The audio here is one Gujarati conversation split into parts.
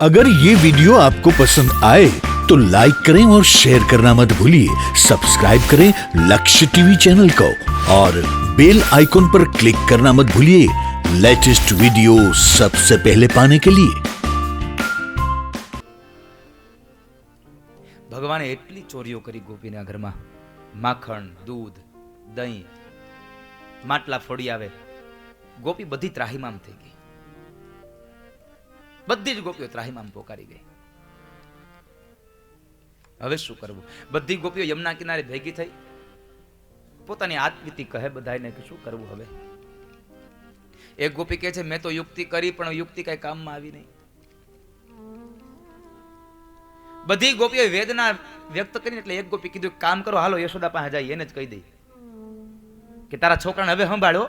अगर ये वीडियो आपको पसंद आए तो लाइक करें और शेयर करना मत भूलिए। सब्सक्राइब करें लक्ष्य टीवी चैनल को और बेल आइकॉन पर क्लिक करना मत भूलिए लेटेस्ट वीडियो सबसे पहले पाने के लिए। ભગવાને એટલી ચોરીઓ કરી ગોપીના ઘરમાં, માખણ, દૂધ, દહીં, માટલા ફોડી આવે. ગોપી બધી ત્રાહીમામ થઈ ગઈ, બધી જ ગોપીઓ ત્રાહીમામ પોકારી ગઈ. હવે શું કરવું? બધી ગોપીઓ યમુના કિનારે ભેગી થઈ પોતાની આત્મવીતી કહે બધાને કે શું કરવું હવે. એક ગોપી કહે છે મેં તો યુક્તિ કરી પણ યુક્તિ કઈ કામમાં આવી નહીં. બધી ગોપીઓ વેદના વ્યક્ત કરીને એટલે એક ગોપી કીધું કામ કરો, હાલો યશોદા પાસે જાય એને જ કહી દઈ કે તારા છોકરાને હવે સંભાળો,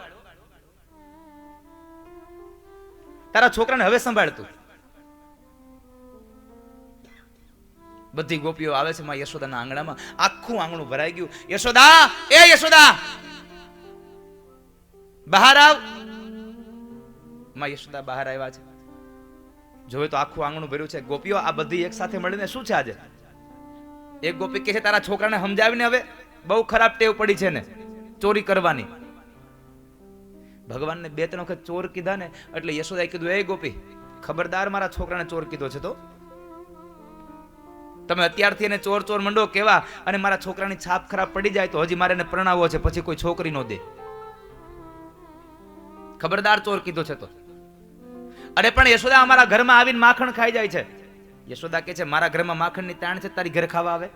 તારા છોકરાને હવે સંભાળતું. બધી ગોપીઓ આવે છે માં યશોદાના આંગણામાં, આખું આંગણું ભરાઈ ગયું. યશોદા, એ યશોદા બહાર આવ. માં યશોદા બહાર આવ્યા છે. જોવે તો આખું આંગણું ભર્યું છે. ગોપીઓ આ બધી એક સાથે મળીને શું છે આજે? એક ગોપી કહે છે તારા છોકરાને સમજાવીને, હવે બહુ ખરાબ ટેવ પડી છે ને ચોરી કરવાની. ભગવાનને બે ત્રણ વખત ચોર કીધા ને એટલે યશોદાએ કીધું એ ગોપી ખબરદાર, મારા છોકરાને ચોર કીધો છે તો તમે અત્યારથી એને ચોર ચોર મંડો કેવા, અને મારા છોકરાની છાપ ખરાબ પડી જાય તો હજી મારે એને પરણાવવો છે, પછી કોઈ છોકરી નો દે. ખબરદાર ચોર કીધો છે તો. અરે પણ યશોદા અમારા ઘરમાં આવીને માખણ ખાઈ જાય છે. યશોદા કહે છે મારા ઘરમાં માખણની તાણ છે, તારી ઘરે ખાવા આવે?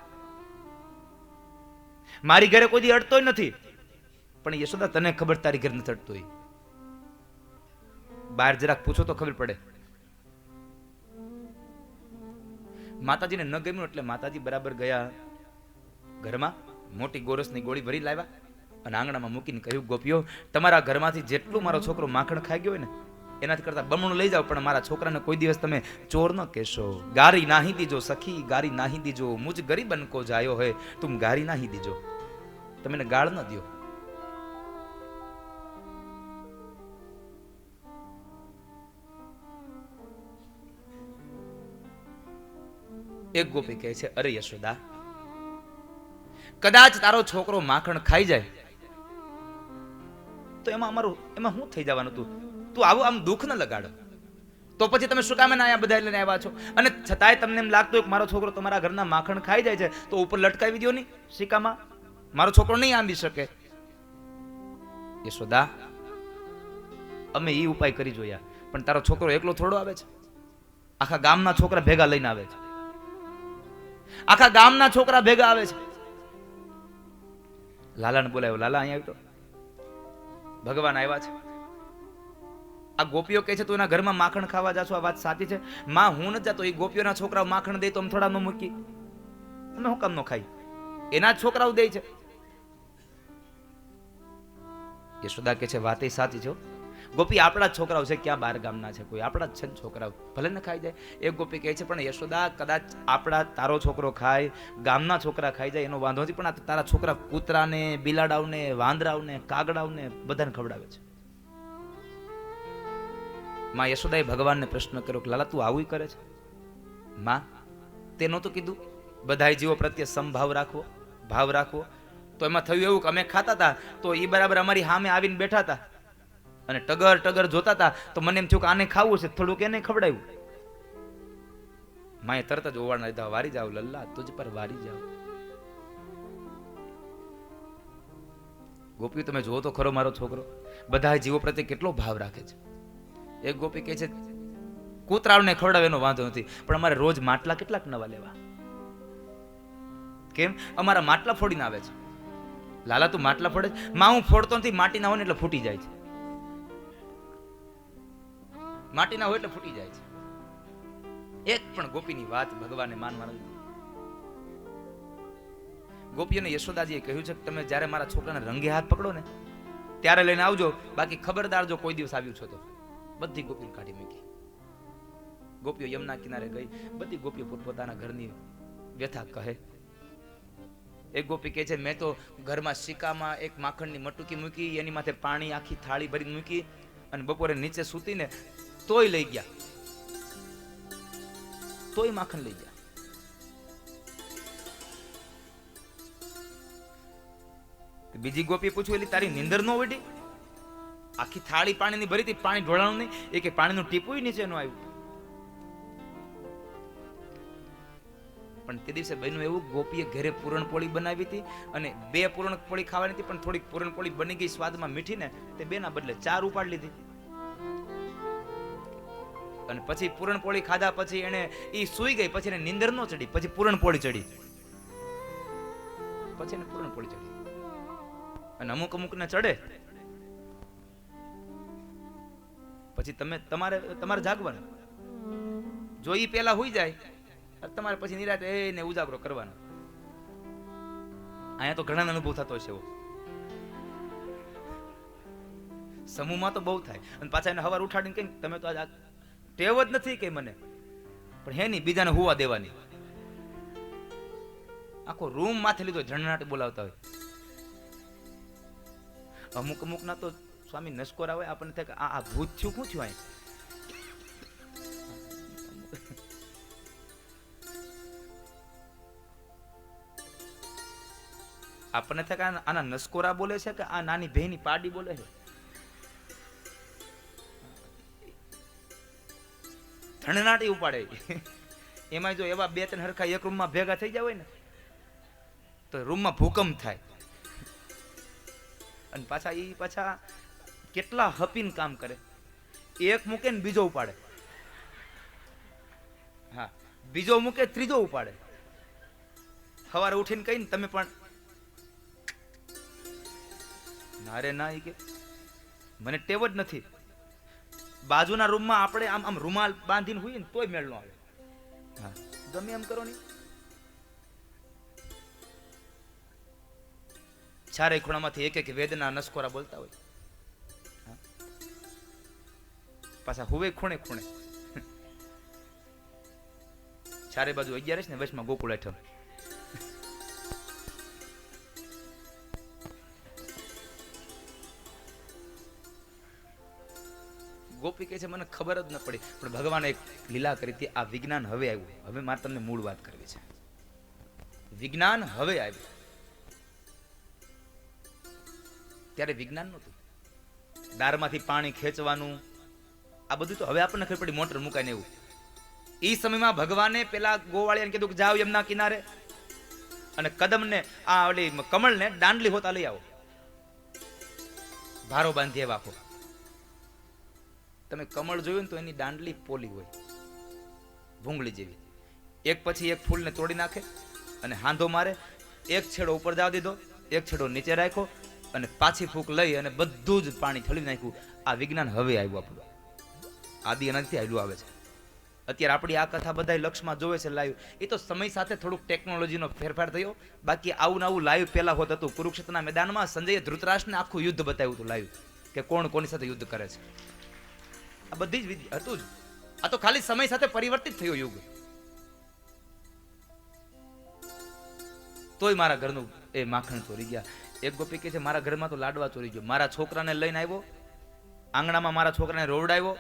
મારી ઘરે કોઈ દી અડતોય નથી. પણ યશોદા તને ખબર તારી ઘરે નથી અડતોય? બહાર જરાક પૂછો તો ખબર પડે. માતાજીને ન ગમ્યું એટલે માતાજી બરાબર ગયા ઘરમાં, મોટી ગોરસની ગોળી ભરી લાવ્યા અને આંગણામાં મૂકીને કહ્યું ગોપીઓ તમારા ઘરમાંથી જેટલું મારો છોકરો માખણ ખાઈ ગયો હોય ને એનાથી કરતા બમણું લઈ જાઓ, પણ મારા છોકરાને કોઈ દિવસ તમે ચોર ન કહેશો. ગારી નાહી દીજો સખી, ગારી નાહી દીજો, મુજ ગરીબન કો જાયો હે તુમ ગારી નાહી દીજો. તમે એને ગાળ ન દો. એક ગોપી કહે છે અરે યશોદા, કદાચ તારો છોકરો માખણ ખાઈ જાય તો એમાં શું થઈ જવાનું? તું આવું આમ દુઃખ ન લગાડો. તો પછી તમે શું કામ અહીંયા બધા લઈને આવ્યા છો? અને છતાંય તમને એમ લાગતું કે મારો છોકરો તમારા ઘરના માખણ ખાઈ જાય છે તો ઉપર લટકાવી દો નહીં સિક્કામાં, મારો છોકરો નહીં આંબી શકે. યશોદા અમે એ ઉપાય કરી જોયા પણ તારો છોકરો એકલો થોડો આવે છે, આખા ગામના છોકરા ભેગા લઈને આવે છે, આખા ગામના છોકરા ભેગા આવે છે. લાલાને બોલાવ્યો, લાલા અહીંયા આવ્યો. ભગવાન આવ્યા છે. આ ગોપીઓ કહે છે તું એના ઘરમાં માખણ ખાવા જાશો, આ વાત સાચી છે? માં હું નથી જાતો, એ ગોપીઓના છોકરાઓ માખણ દે તો અમે થોડા ન મૂકી, અમે હું કામ ન ખાઈ? એના જ છોકરાઓ દે છે. યશોદા કહે છે વાત એ સાચી છે ગોપી, આપણા જ છોકરાઓ છે, ક્યાં બાર ગામના છે? કોઈ આપણા જ છે છોકરાઓ, ભલે ને ખાઈ જાય. એક ગોપી કહે છે પણ યશોદા કદાચ આપણા તારો છોકરો ખાય, ગામના છોકરા ખાઈ જાય એનો વાંધો નથી, પણ આ તારા છોકરા કૂતરાને, બિલાડાઓને, વાંદરાઓને, કાગડાઓને બધાને ખવડાવે છે. માં યશોદાએ ભગવાનને પ્રશ્ન કર્યો કે લાલા તું આવું કરે છે? માં તે નહોતું કીધું બધા જીવો પ્રત્યે સમભાવ રાખવો, ભાવ રાખવો? તો એમાં થયું એવું કે અમે ખાતા હતા તો એ બરાબર અમારી સામે આવીને બેઠા હતા અને ટગર ટગર જોતા હતા તો મને એમ થયું કે આને ખાવું છે, થોડુંક એને ખવડાવ્યું. માએ તરત જ ઓવાળના લીધા, વારી જાવ લલ્લા તુજ પર વારી જાવ. ગોપી તમે જુઓ તો ખરો મારો છોકરો બધા જીવો પ્રત્યે કેટલો ભાવ રાખે છે. એક ગોપી કહે છે કૂતરાઓને ખવડાવે એનો વાંધો નથી, પણ અમારે રોજ માટલા કેટલાક નવા લેવા. કેમ? અમારા માટલા ફોડીને આવે છે. લાલા તું માટલા ફોડે? માં હું ફોડતો નથી, માટી ના હોય ને એટલે ફૂટી જાય છે. માટી ના હોય એટલે ફૂટી જાય છે. એક પણ ગોપીની વાત ભગવાને માનવા નથી. ગોપીઓને યશોદાજીએ કહ્યું છે કે તમે જ્યારે મારા છોકરાને રંગે હાથ પકડો ને ત્યારે લઈને આવજો, બાકી ખબરદાર જો કોઈ દિવસ આવ્યું છો તો. બધી ગોપીઓ કાઢી મૂકી. ગોપીઓ યમુના કિનારે ગઈ, બધી ગોપીઓ પોતપોતાના ઘરની વ્યથા કહે. એક ગોપી કહે છે મેં તો ઘરમાં સિક્કામાં એક માખણની મટુકી મૂકી, એની માથે પાણી આખી થાળી ભરી મૂકી અને બપોરે નીચે સૂતીને તોય લઈ ગયા. તોય માખણ લઈ જા. બીજી ગોપી પૂછ્યું, એલી તારી નીંદર ન વળી? આખી થાળી પાણીની ભરી હતી, પાણી ઢોળાણું નહીં, એ કે પાણીનું ટીપું નીચે ન આવ્યું. પણ તે દિવસે બન્યું એવું, ગોપીએ ઘરે પૂરણપોળી બનાવી હતી અને 2 પૂરણપોળી ખાવાની હતી, પણ થોડીક પૂરણપોળી બની ગઈ સ્વાદમાં મીઠી ને, તે 2 ના બદલે 4 ઉપાડી લીધી. અને પછી પૂરણપોળી ખાધા પછી એને ઈ સૂઈ ગઈ, પછી એને નીંદર ન ચડી, પછી પૂરણપોળી ચડી, પછી એને પૂરણપોળી ચડી. અને અમુક ને ચડે પછી તમારે જાગવાનું. જો ઈ પેલા હોઈ જાય તમારે પછી નિરાતે એને ઉજાગરો કરવાનો. અહીંયા તો ઘણા અનુભવ થતો હશે એવો. સમૂહમાં તો બહુ થાય. અને પાછા એને હવાર ઉઠાડીને કઈ તમે તો આજ ટેવ જ નથી કે મને, પણ હે નહીં બીજાને હુવા દેવાની. આખો રૂમ માથે લીધો, ઝણનાટ બોલાવતા હોય. અમુક ના તો સ્વામી નસકોરા હોય, આપણને થાય કે આ ભૂત થયું, શું થયું અહીં? આપણને થાય કે આના નસકોરા બોલે છે કે આ નાની ભેની પાડી બોલે છે. ધણનાટી ઉપાડે. એમાં જો એવા 2-3 હરખા એક રૂમમાં ભેગા થઈ જાય હોય ને તો રૂમમાં ભૂકંપ થાય. અને પાછા કેટલા હપીને કામ કરે. એક મૂકે ને બીજો ઉપાડે, હા બીજો મૂકે ત્રીજો ઉપાડે. સવારે ઉઠીને કહીને તમે પણ નારે ના, કે મને ટેવ જ નથી. બાજુના રૂમમાં આપણે આમ રૂમાલ બાંધીને હોઈએ ને તોય મેળ ન આવે. હા ગમે એમ કરો નહીં. ચારે ખૂણામાંથી એક વેદના નસકોરા બોલતા હોય. પાછા હુવે ખૂણે ખૂણે. ચારે બાજુ 11 ને વચમાં ગોકુળ હેઠળ. ગોપી કહે છે મને ખબર જ ન પડી, પણ ભગવાને એક લીલા કરી હતી. આ વિજ્ઞાન હવે આવ્યું. હવે મારે તમને મૂળ વાત કરવી છે. વિજ્ઞાન હવે આવ્યું. ત્યારે વિજ્ઞાન નહોતું. દારમાંથી પાણી ખેંચવાનું આ બધું તો હવે આપણને ખબર પડી, મોટર મુકાઈને એવું. એ સમયમાં ભગવાને પેલા ગોવાળિયાને કીધું કે જાઓ યમુના કિનારે અને કદમને આ ઓલી કમળને દાંડલી હોતા લઈ આવો, ભારો બાંધી રાખો. તમે કમળ જોયું ને તો એની દાંડલી પોલી હોય, ભૂંગળી જેવી. એક પછી એક ફૂલને તોડી નાખે અને હાંધો મારે. એક છેડો ઉપર જવા દીધો, એક છેડો નીચે રાખ્યો અને પાછી ફૂંક લઈ અને બધું જ પાણી ઠલવી નાખ્યું. આ વિજ્ઞાન હવે આવ્યું. આપણું આદિ અનાદિથી આવ્યું આવે છે. અત્યારે આપણી આ કથા બધા લક્ષમાં જોવે છે લાઈવ. એ તો સમય સાથે થોડુંક ટેકનોલોજીનો ફેરફાર થયો. બાકી આવું આવું લાઈવ પહેલા હોત હતું. કુરુક્ષેત્રના મેદાનમાં સંજયે ધૃતરાષ્ટ્રને આખું યુદ્ધ બતાવ્યું હતું લાઈવ, કે કોણ કોની સાથે યુદ્ધ કરે છે. આ બધી જ હતું જ. આ તો ખાલી સમય સાથે પરિવર્તિત થયો યુગ. તોય મારા ઘરનું એ માખણ ચોરી ગયા. એક ગોપી કહે છે મારા ઘરમાં તો લાડવા ચોરી ગયો. મારા છોકરાને લઈને આવ્યો, આંગણામાં મારા છોકરાને રોવડાવ્યો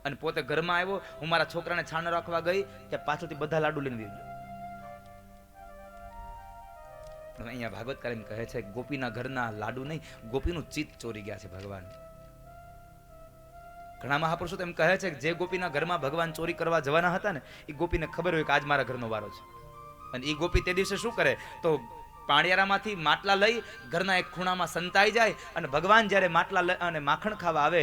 અને પોતે ઘરમાં આવ્યો. હું મારા છોકરાને છાણો રાખવા ગઈ ત્યાં પાછળથી બધા લાડુ લઈને ગયો. અહીંયા ભાગવતકાર એમ કહે છે ગોપીના ઘરના લાડુ નહીં, ગોપીનું ચિત્ત ચોરી ગયા છે ભગવાન. ઘણા મહાપુરુષો તો એમ કહે છે કે જે ગોપીના ઘરમાં ભગવાન ચોરી કરવા જવાના હતા ને, એ ગોપીને ખબર હોય કે આજ મારા ઘરનો વારો છે. અને એ ગોપી તે દિવસે શું કરે તો પાણિયારામાંથી માટલા લઈ ઘરના એક ખૂણામાં સંતાઈ જાય અને ભગવાન જ્યારે માટલા અને માખણ ખાવા આવે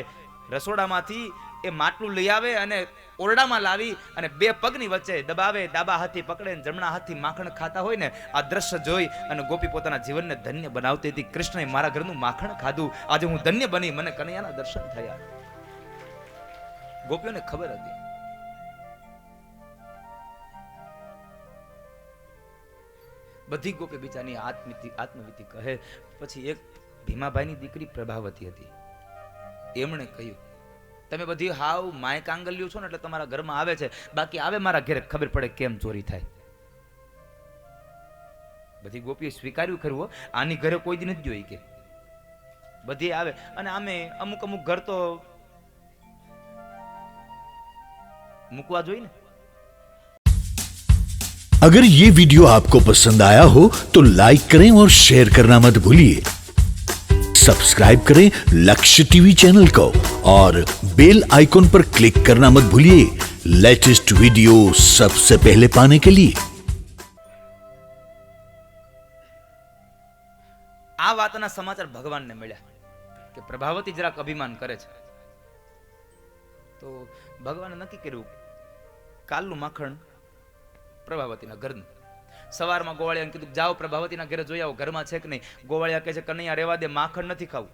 રસોડામાંથી એ માટલું લઈ આવે અને ઓરડામાં લાવી અને 2 પગની વચ્ચે દબાવે, ડાબા હાથથી પકડે અને જમણા હાથથી માખણ ખાતા હોય ને, આ દ્રશ્ય જોઈ અને ગોપી પોતાના જીવનને ધન્ય બનાવતી હતી. કૃષ્ણએ મારા ઘરનું માખણ ખાધું, આજે હું ધન્ય બની, મને કનૈયાના દર્શન થયા. ગોપીઓને ખબર હતી. બધી ગોપી બિચારી આત્મવીતિ કહે. પછી એક ભીમાભાઈની દીકરી પ્રભાવતી હતી. એમણે કહ્યું તમે બધી હાવ માય કાંગલ્યું છો ને એટલે તમારા ઘરમાં આવે છે, બાકી આવે મારા ઘરે ખબર પડે કેમ ચોરી થાય. બધી ગોપીએ સ્વીકાર્યું ખરું, આની ઘરે કોઈ દી નથી જોઈ કે બધી આવે. અને આમે અમુક ઘર તો મૂકવા જોઈએ ને. अगर ये वीडियो आपको पसंद आया हो तो लाइक करें और शेयर करना मत भूलिए। सब्सक्राइब करें लक्ष्य टीवी चैनल को और बेल आइकॉन पर क्लिक करना मत भूलिए लेटेस्ट वीडियो सबसे पहले पाने के लिए। આ વાતના સમાચાર ભગવાનને મળ્યા કે પ્રભાવતી જરાક અભિમાન કરે છે, તો ભગવાને નક્કી કર્યું કાલનું માખણ પ્રભાવતીના ઘરનું. સવારમાં ગોવાળિયાને કીધું જાઓ પ્રભાવતીના ઘરે જોઈ આવો ઘરમાં છે કે નહીં. ગોવાળિયા કહે છે કનૈયા રહેવા દે, માખણ નથી ખાવું.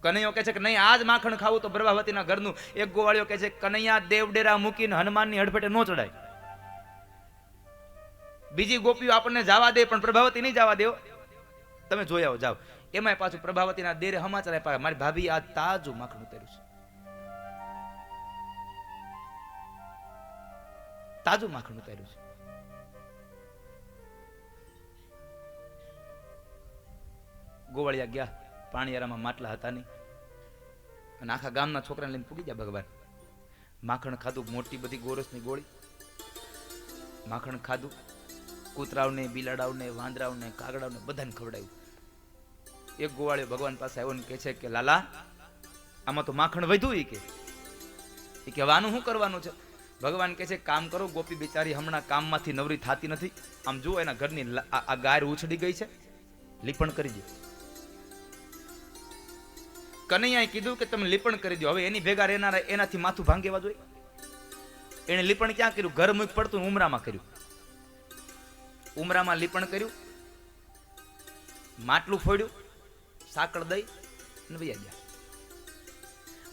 કનૈયો કહે છે કે નહીં આજ માખણ ખાવું તો પ્રભાવતીના ઘરનું. એક ગોવાળિયો કહે છે કનૈયા દેવડેરા મૂકીને હનુમાનની હડફેટે નો ચડાય. બીજી ગોપીઓ આપણને જવા દે પણ પ્રભાવતી નહીં જવા દેવો. તમે જોઈ આવો જાઓ. એમાંય પાછું પ્રભાવતીના દેરે સમાચાર આપ્યા મારી ભાભી આ તાજું માખણ ઉતાર્યું છે, તાજું માખણ ઉતાર્યું છે. ગોવાળિયા ગયા, પાણીયારામાં માટલા હતા નહીં અને આખા ગામના છોકરાને લઈને પૂગી ગયા ભગવાન. માખણ ખાધું, મોટી બધી ગોરસની ગોળી માખણ ખાધું. કૂતરાઓને, બિલાડાઓને, વાંદરાઓને, કાગડાઓને બધાને ખવડાવ્યું. એક ગોવાળિયો ભગવાન પાસે આવ્યો ને કહે છે કે લાલા આમાં તો માખણ વધ્યું. એ કે હવે આનું શું કરવાનું છે? ભગવાન કહે છે કામ કરો, ગોપી બિચારી હમણાં કામમાંથી નવરી થાતી નથી. આમ જુઓ એના ઘરની આ ગાય ઉછળી ગઈ છે, લીપણ કરી દો. કનૈયાએ કીધું કે તમે લીપણ કરી દો. હવે એની ભેગા રહેનારા એનાથી માથું ભાંગેવા જોઈએ. એને લીપણ ક્યાં કર્યું? ઘર મુખ પડતું ઉમરામાં કર્યું. ઉમરામાં લીપણ કર્યું, માટલું ફોડ્યું, સાકળ દઈ અને વૈયા ગયા.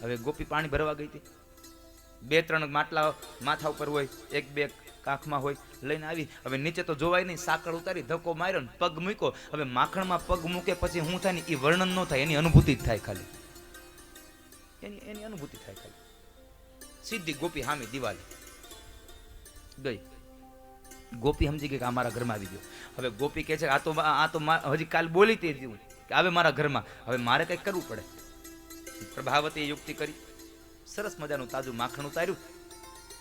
હવે ગોપી પાણી ભરવા ગઈ હતી. 2-3 માટલા માથા ઉપર હોય, 1-2 કાંખમાં હોય, લઈને આવી. હવે નીચે તો જોવાય નહીં, સાકળ ઉતારી, ધક્કો માર્યો ને પગ મૂક્યો. હવે માખણમાં પગ મૂકે પછી શું થાય ને એ વર્ણન ન થાય, એની અનુભૂતિ જ થાય ખાલી. એની અનુભૂતિ થાય ખાલી. સીધી ગોપી હામી દિવાલે ગઈ. ગોપી સમજી ગઈ કે આ મારા ઘરમાં આવી ગયો. હવે ગોપી કહે છે આ તો હજી કાલ બોલી તે જીવું કે આવે મારા ઘરમાં, હવે મારે કંઈક કરવું પડે. પ્રભાવતીએ યુક્તિ કરી, સરસ મજાનું તાજું માખણ ઉતાર્યું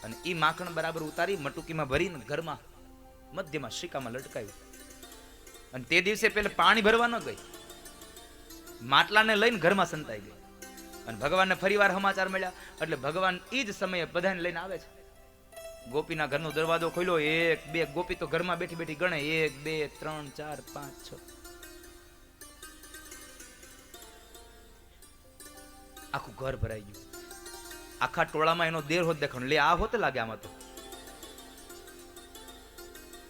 અને એ માખણ બરાબર ઉતારી મટુકીમાં ભરીને ઘરમાં મધ્યમાં શિકામાં લટકાવ્યું. અને તે દિવસે પેલા પાણી ભરવા ન ગઈ, માટલાને લઈને ઘરમાં સંતાઈ ગઈ. અને ભગવાનને ફરીવાર સમાચાર મળ્યા એટલે ભગવાન એ જ સમયે બધાને લઈને આવે છે. ગોપીના ઘરનો દરવાજો ખોલ્યો. 1-2 ગોપી તો ઘરમાં બેઠી બેઠી ગણે, 1 2 3 4 5 6. આખું ઘર ભરાઈ ગયું. આખા ટોળામાં એનો દેર હોત દેખાણ. લે આ હોત લાગે આમાં તો.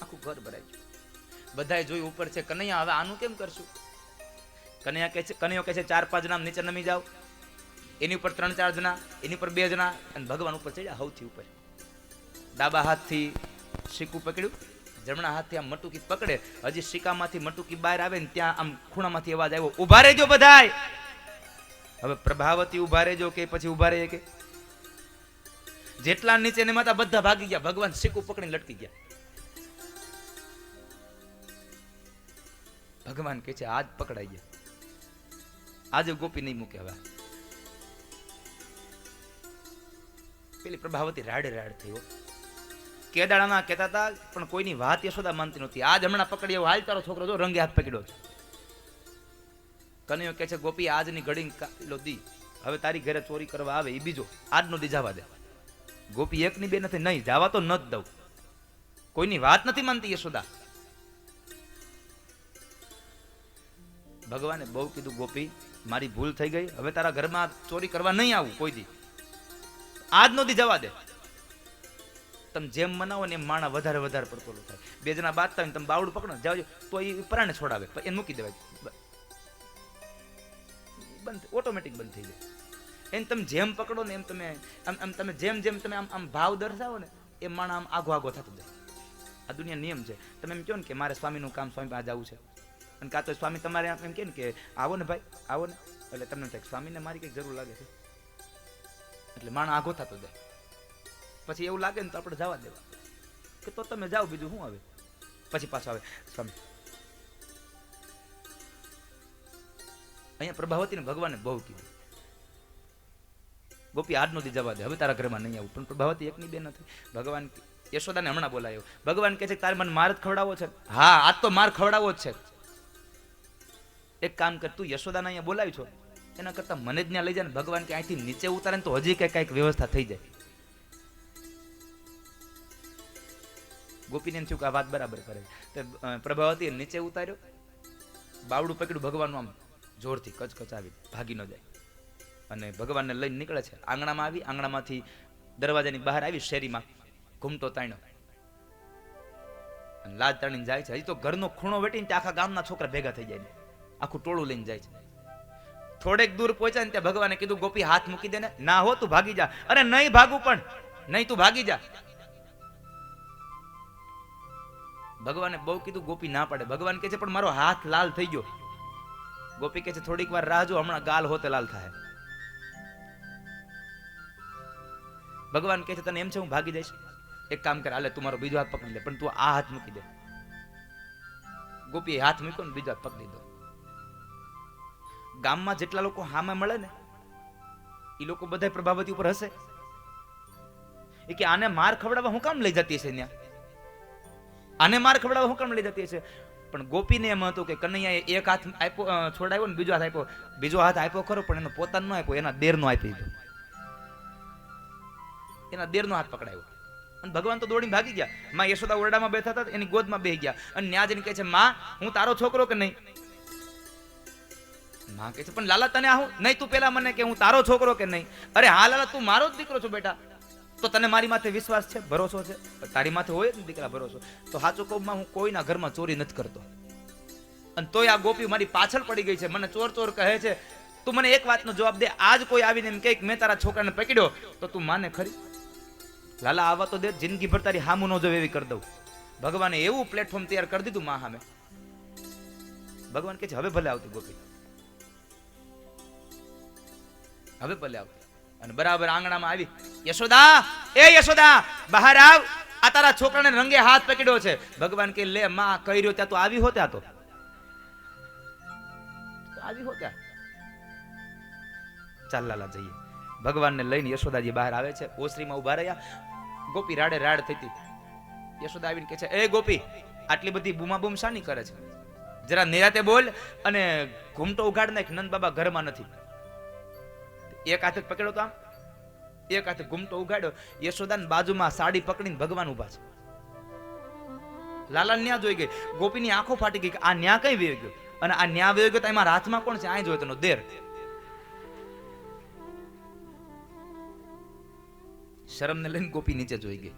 આખું ઘર ભરાઈ ગયું. બધાએ જોયું ઉપર છે કનૈયા, હવે આનું કેમ કરશું? કનૈયો કહે છે 4-5 જણા નીચે નમી જાવ. એની ઉપર 3-4 જણા, એની ઉપર 2 જણા અને ભગવાન ઉપર ચડ્યા સૌથી ઉપર. ડાબા હાથથી શીકું પકડ્યું, જમણા હાથથી આમ મટુકી પકડે. હજી શીકામાંથી મટુકી બહાર આવે ને ત્યાં આમ ખૂણામાંથી અવાજ આવ્યો, ઉભા રહેજો બધાય. હવે પ્રભાવતી ઉભા રહેજો કે પછી ઉભા રહે કે? જેટલા નીચે ને માતા બધા ભાગી ગયા. ભગવાન શીકું પકડીને લટકી ગયા. ભગવાન કહે છે આજ પકડાઈ ગયા, આજે ગોપી નહીં મૂકે. હવે પેલી પ્રભાવતી રાડે રાડ થયો. કેદાડાના કહેતા હતા પણ કોઈની વાત યશોદા માનતી નહોતી. આજ હમણાં પકડી હાલ તારો છોકરો જો રંગે હાથ પકડ્યો છે. કનૈયો કહે છે ગોપી આજની ઘડી કાલો દી, હવે તારી ઘરે ચોરી કરવા આવે એ બીજો, આજનો દી જવા દે. ગોપી 1 ની 2 નથી, નહીં જવા તો ન જ દઉં. કોઈની વાત નથી માનતી યશોદા. ભગવાને બહુ કીધું ગોપી મારી ભૂલ થઈ ગઈ, હવે તારા ઘરમાં ચોરી કરવા નહીં આવું કોઈ દી, આજનો દી જવા દે. તમે જેમ મનાવો ને એમ માણા વધારે વધારે પડતો થાય. 2 જણા બાંધતા હોય તમે બાવડું પકડો જાવ તો એ પરાણે છોડાવે, એને મૂકી દેવાય, બંધ, ઓટોમેટિક બંધ થઈ જાય. એને તમે જેમ પકડો ને એમ તમે આમ તમે જેમ તમે આમ ભાવ દર્શાવો ને એમ માણા આમ આગો થતો જાય. આ દુનિયા નિયમ છે. તમે એમ કહો ને કે મારે સ્વામીનું કામ સ્વામી પાસે જવું છે, અને કાં તો સ્વામી તમારે એમ કહે ને કે આવો ને ભાઈ આવો ને, એટલે તમને થાય સ્વામીને મારી કંઈક જરૂર લાગે છે, એટલે માણા આગો થતો જાય. પછી એવું લાગે ને તો આપણે જવા દેવા કે તો તમે જાઓ, બીજું શું આવે. પછી પાછો આવે સ્વામી. અહીંયા પ્રભાવતીને ભગવાને બહુ કીધું ગોપી આજનો દી જવા દે, હવે તારા ઘરમાં નહીં આવું. પણ પ્રભાવતી 1 ની 2 નથી. ભગવાન યશોદાને હમણાં બોલાયો. ભગવાન કહે છે તારે મને માર જ ખવડાવો છે? હા, આજ તો માર ખવડાવો જ છે. એક કામ કર, તું યશોદાને અહીંયા બોલાવી છો, એના કરતા મને જ ત્યાં લઈ જાય ને ભગવાન કે અહીંથી નીચે ઉતારે ને તો હજી કઈક વ્યવસ્થા થઈ જાય. ગોપીને એમ થયું કે આ વાત બરાબર કરે. તો પ્રભાવતી નીચે ઉતાર્યો, બાવડું પકડ્યું ભગવાનનું, આમ જોરથી કચકચાવી ભાગી ન જાય. અને ભગવાનને લઈને નીકળે છે. આંગણામાં આવી, આંગણામાંથી દરવાજાની બહાર આવી, શેરીમાં ઘૂમતો તાણ્યો અને લાજ તાણીને જાય છે. હજી તો ઘરનો ખૂણો વેટીને ત્યાં આખા ગામના છોકરા ભેગા થઈ જાય, આખું ટોળું લઈને જાય છે. થોડેક દૂર પહોંચ્યા ને ત્યાં ભગવાને કીધું ગોપી હાથ મૂકી દે ને. ના હો, તું ભાગી જા. અરે નહીં ભાગું, પણ નહીં, તું ભાગી જા. ભગવાને બહુ કીધું, ગોપી ના પાડે. ભગવાન કહે છે પણ મારો હાથ લાલ થઈ ગયો. ગોપી કહે છે થોડીક વાર રાહ જો, હમણાં ગાલ હોતે લાલ થાય. ભગવાન કહે છે તને એમ છે હું ભાગી જઈશ? એક કામ કર, હાલે તું મારો બીજો હાથ પકડી લે, પણ તું આ હાથ મૂકી દે. ગોપીએ હાથ મૂક્યો ને બીજો હાથ પકડી દો. ગામમાં જેટલા લોકો હામે મળે ને એ લોકો બધા પ્રભાવતી ઉપર હશે. એ કે આને માર ખવડાવવા હું કામ લઈ જતી છે ત્યાં? આને માર ખવડાવવા હું કામ લઈ જતી છે? પણ ગોપીને એમ હતું કે કનૈયાએ એક હાથ આપ્યો, છોડાવ્યો ને બીજો હાથ આપ્યો. બીજો હાથ આપ્યો ખરો, પણ એનો પોતાનો ન આપ્યો, એના દેરનો આપી દીધો. એના દેરનો હાથ પકડાયો અને ભગવાન તો દોડીને ભાગી ગયા. માં યશોદા ઓરડામાં બેઠા હતા, એની ગોદમાં બેસી ગયા અને ન્યા જઈને કહે છે માં હું તારો છોકરો કે નહીં? માં કહે છે પણ લાલા તને આવું નહીં, તું પેલા મને કે હું તારો છોકરો કે નહીં? અરે હા લાલા, તું મારો જ દીકરો છો બેટા. તો તને મારી માથે વિશ્વાસ છે, ભરોસો છે? તારી માથે હોય જ ને દીકરા ભરોસો. તો સાચું કહું માં, હું કોઈના ઘરમાં ચોરી નથી કરતો. અને તોય આ ગોપી મારી પાછળ પડી ગઈ છે, મને ચોર ચોર કહે છે. તું મને એક વાતનો જવાબ દે, આજ કોઈ આવીને એમ કહે મેં તારા છોકરાને પકડ્યો તો તું માને ખરી? લાલા આવા તો દે, જિંદગી ભર તારી હામું ન જોવે એવી કરી દઉં. ભગવાને એવું પ્લેટફોર્મ તૈયાર કરી દીધું માં સામે. ભગવાન કહે છે હવે ભલે આવતી ગોપી, હવે ભલે આવતી. અને બરાબર આંગણામાં આવી, યશોદા, એ યશોદા બહાર આવ, આ તારા છોકરાને રંગે હાથ પકડ્યો છે. ભગવાન કે લે માં કર્યો ત્યાં તો આવી હો, ત્યાં તો આવી હો ત્યાં. ચાલ લાલા જઈએ. ભગવાનને લઈને યશોદાજી બહાર આવે છે. ઓસરીમાં ઉભા રહ્યા, ગોપી રાડે રાડ થતી. યશોદા આવીને કહે છે એ ગોપી, આટલી બધી બૂમા બૂમ શાની કરે છે? જરા નિરાતે બોલ અને ઘૂમટો ઉગાડ નાખ, નંદ બાબા ઘરમાં નથી. એક હાથે પકડ્યો તો આમ, એક હાથે ઘૂમટો ઉગાડ્યો. યશોદાની બાજુમાં સાડી પકડીને ભગવાન ઉભા છે. લાલા ન્યા જોઈ ગઈ, ગોપીની આંખો ફાટી ગઈ કે આ ન્યા કઈ વયો ગયો? અને આ ન્યા વયો ગયો તો એમાં હાથમાં કોણ છે? આ જોયો તેનો દેર. શરમને લઈને ગોપી નીચે જોઈ ગઈ.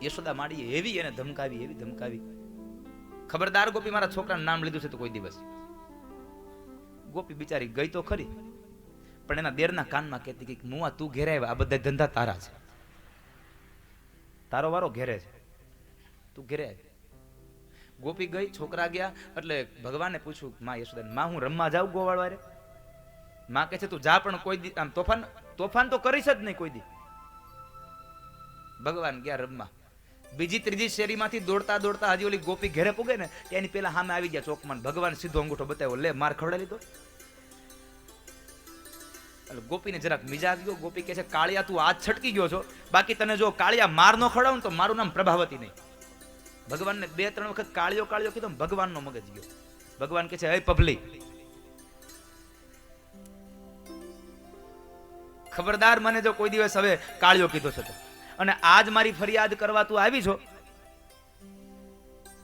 યશોદા માડી એવી એને ધમકાવી, એવી ધમકાવી, ખબરદાર ગોપી મારા છોકરાનું નામ લીધું છે તો કોઈ દિવસ. ગોપી બિચારી ગઈ તો ખરી, પણ એના દેરના કાનમાં કહેતી કે મુઆ તું ઘેરે આવ્યા, આ બધા ધંધા તારા છે, તારો વારો ઘેરે છે, તું ઘેરે આવી. ગોપી ગઈ, છોકરા ગયા. એટલે ભગવાને પૂછ્યું માં યશોદાને, માં હું રમવા જાઉં ગોવાળ વારે? માં કહે છે તું જા, પણ કોઈ દી આમ તોફાન તો કરીશ જ નહીં કોઈ દી. ભગવાન ગયા રમવા. બીજી ત્રીજી શેરીમાંથી દોડતા દોડતા હજી ઓલી ગોપી ઘેરે પૂગે ને એની પેલા સામે આવી ગયા ચોકમાં. ભગવાન સીધો અંગૂઠો બતાવ્યો, લે માર ખવડાવી લીધો. એટલે ગોપીને જરાક મિજાજ ગયો. ગોપી કહે છે કાળિયા તું આજ છટકી ગયો છો, બાકી તને જો કાળિયા માર નો ખવડાવું તો મારું નામ પ્રભાવતી નહીં. ભગવાનને 2-3 વખત કાળિયો કાળિયો કીધો, ભગવાનનો મગજ ગયો. ભગવાન કહે છે હે પબલી, ખબરદાર મને જો કોઈ દિવસ હવે કાળિયો કીધો છે તો, અને આજ મારી ફરિયાદ કરવા તું આવી છો,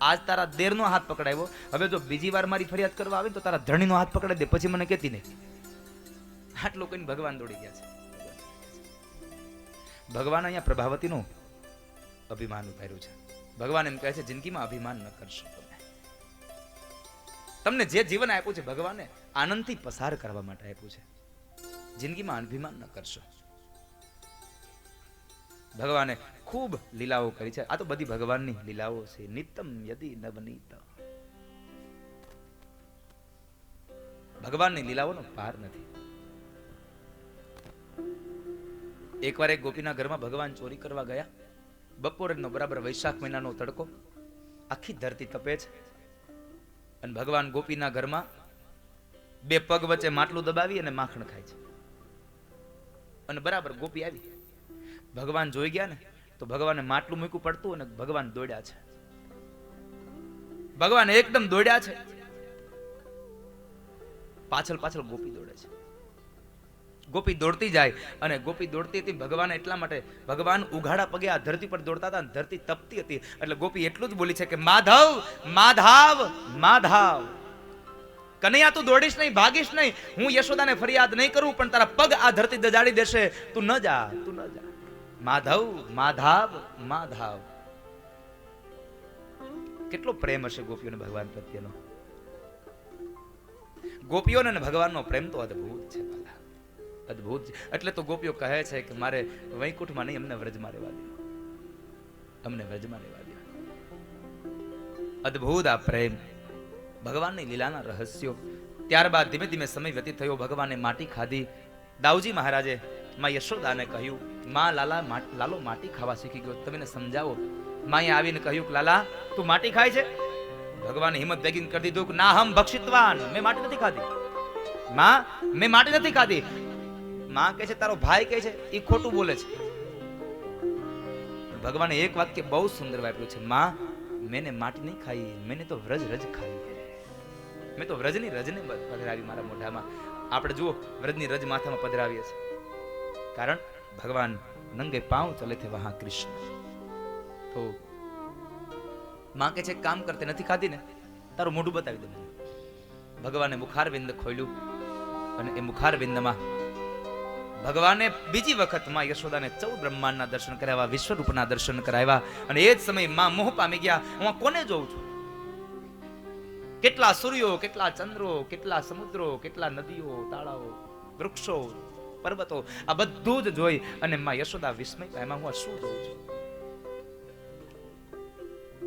આજ તારા દેરનો હાથ પકડાવ્યો, હવે જો બીજી વાર મારી ફરિયાદ કરવા આવે તો તારા ધણીનો હાથ પકડાઈ દે, પછી મને કહેતી નહીં. આટલું કહીને ભગવાન દોડી ગયા છે. ભગવાન અહીંયા પ્રભાવતીનું અભિમાન ઉતાર્યું છે. ભગવાન એમ કહે છે જિંદગીમાં અભિમાન ન કરશો. તમને જે જીવન આપ્યું છે ભગવાને આનંદથી પસાર કરવા માટે આપ્યું છે. જિંદગીમાં અભિમાન ન કરશો. ભગવાને ખૂબ લીલાઓ કરી છે. આ તો બધી ભગવાનની લીલાઓ છે. નિત્યમ યદિ નવનીત, ભગવાનની લીલાઓનો પાર નથી. એકવાર એક ગોપીના ઘરમાં ભગવાન ચોરી કરવા ગયા. બપોરનો બરાબર વૈશાખ મહિનાનો તડકો, આખી ધરતી તપે છે અને ભગવાન ગોપીના ઘરમાં બે પગ વચ્ચે માટલું દબાવી અને માખણ ખાય છે. અને બરાબર ગોપી આવી, ભગવાન જોઈ ગયા ને તો ભગવાને માટલું મૂક્યું પડતું અને ભગવાન દોડ્યા છે. ભગવાન એકદમ દોડ્યા છે. પાછળ પાછળ ગોપી દોડે છે. ગોપી દોડતી જાય અને ગોપી દોડતી હતી. ભગવાન એટલા માટે ભગવાન ઉઘાડા પગે આ ધરતી પર દોડતા હતા. ધરતી તપતી હતી એટલે ગોપી એટલું જ બોલી છે કે માધવ માધવ માધવ, કનૈયા તું દોડીશ નહીં, ભાગીશ નહીં, હું યશોદાને ફરિયાદ નહીં કરું, પણ તારા પગ આ ધરતી દજાડી દેશે, તું ન જા, તું ન જા. માધવ માધવ માધવ. કેટલો પ્રેમ હશે ગોપીઓને ભગવાન પ્રત્યેનો. ગોપીઓને અને ભગવાનનો પ્રેમ તો અદ્ભુત છે, અદ્ભુત. એટલે તો ગોપીઓ કહે છે કે મારે વૈકુંઠમાં નહીં, અમને વ્રજમાં રહેવા દે, અમને વ્રજમાં રહેવા દે. અદ્ભુત આ પ્રેમ, ભગવાનની લીલાના રહસ્યો. ત્યારબાદ ધીમે ધીમે સમય વ્યતીત થયો. ભગવાને માટી ખાધી. દાઉજી મહારાજે માં યશોદાને કહ્યું, માં લાલો માટી ખાવા શીખી ગયો, તમે એને સમજાવો. માએ આવીને કહ્યું કે લાલા તું માટી ખાય છે? ભગવાને હિંમત ભેગી કરી દીધું કે ના, હમ ભક્ષિતવાન, મેં માટી નથી ખાધી. માં મેં માટી નથી ખાધી. માં કહે છે તારો ભાઈ કહે છે એ ખોટું બોલે છે. ભગવાને એક વાક્ય બહુ સુંદર વાપર્યું છે, માં મેને માટી નહીં ખાઈ, મેને તો વ્રજ રજ ખાઈ. મેં તો વ્રજની રજને પધરાવી મારા મોઢામાં. આપણે જુઓ વ્રજની રજ માથામાં પધરાવીએ છીએ, કારણ ભગવાન નંગે પાંવ ચલે થે વહાં કૃષ્ણ. તો માં કે છે કામ કરતે નથી ખાધી ને, તારું મોઢું બતાવી દે. ભગવાને મુખારવિંદ ખોલ્યું અને એ મુખારવિંદમાં ભગવાને બીજી વખત માં યશોદાને 14 બ્રહ્માંડના દર્શન કરાવ્યા, વિશ્વરૂપના દર્શન કરાવ્યા. અને એ જ સમયે માં મોહ પામી ગયા, હું કોને જોઉં છું? કેટલા સૂર્યો, કેટલા ચંદ્રો, કેટલા સમુદ્રો, કેટલા નદીઓ, તાળાઓ, વૃક્ષો, પર્વતો, આ બધું જ જોઈ અને માં યશોદા વિસ્મય પામ્યા, હું આ શું જોઉં છું?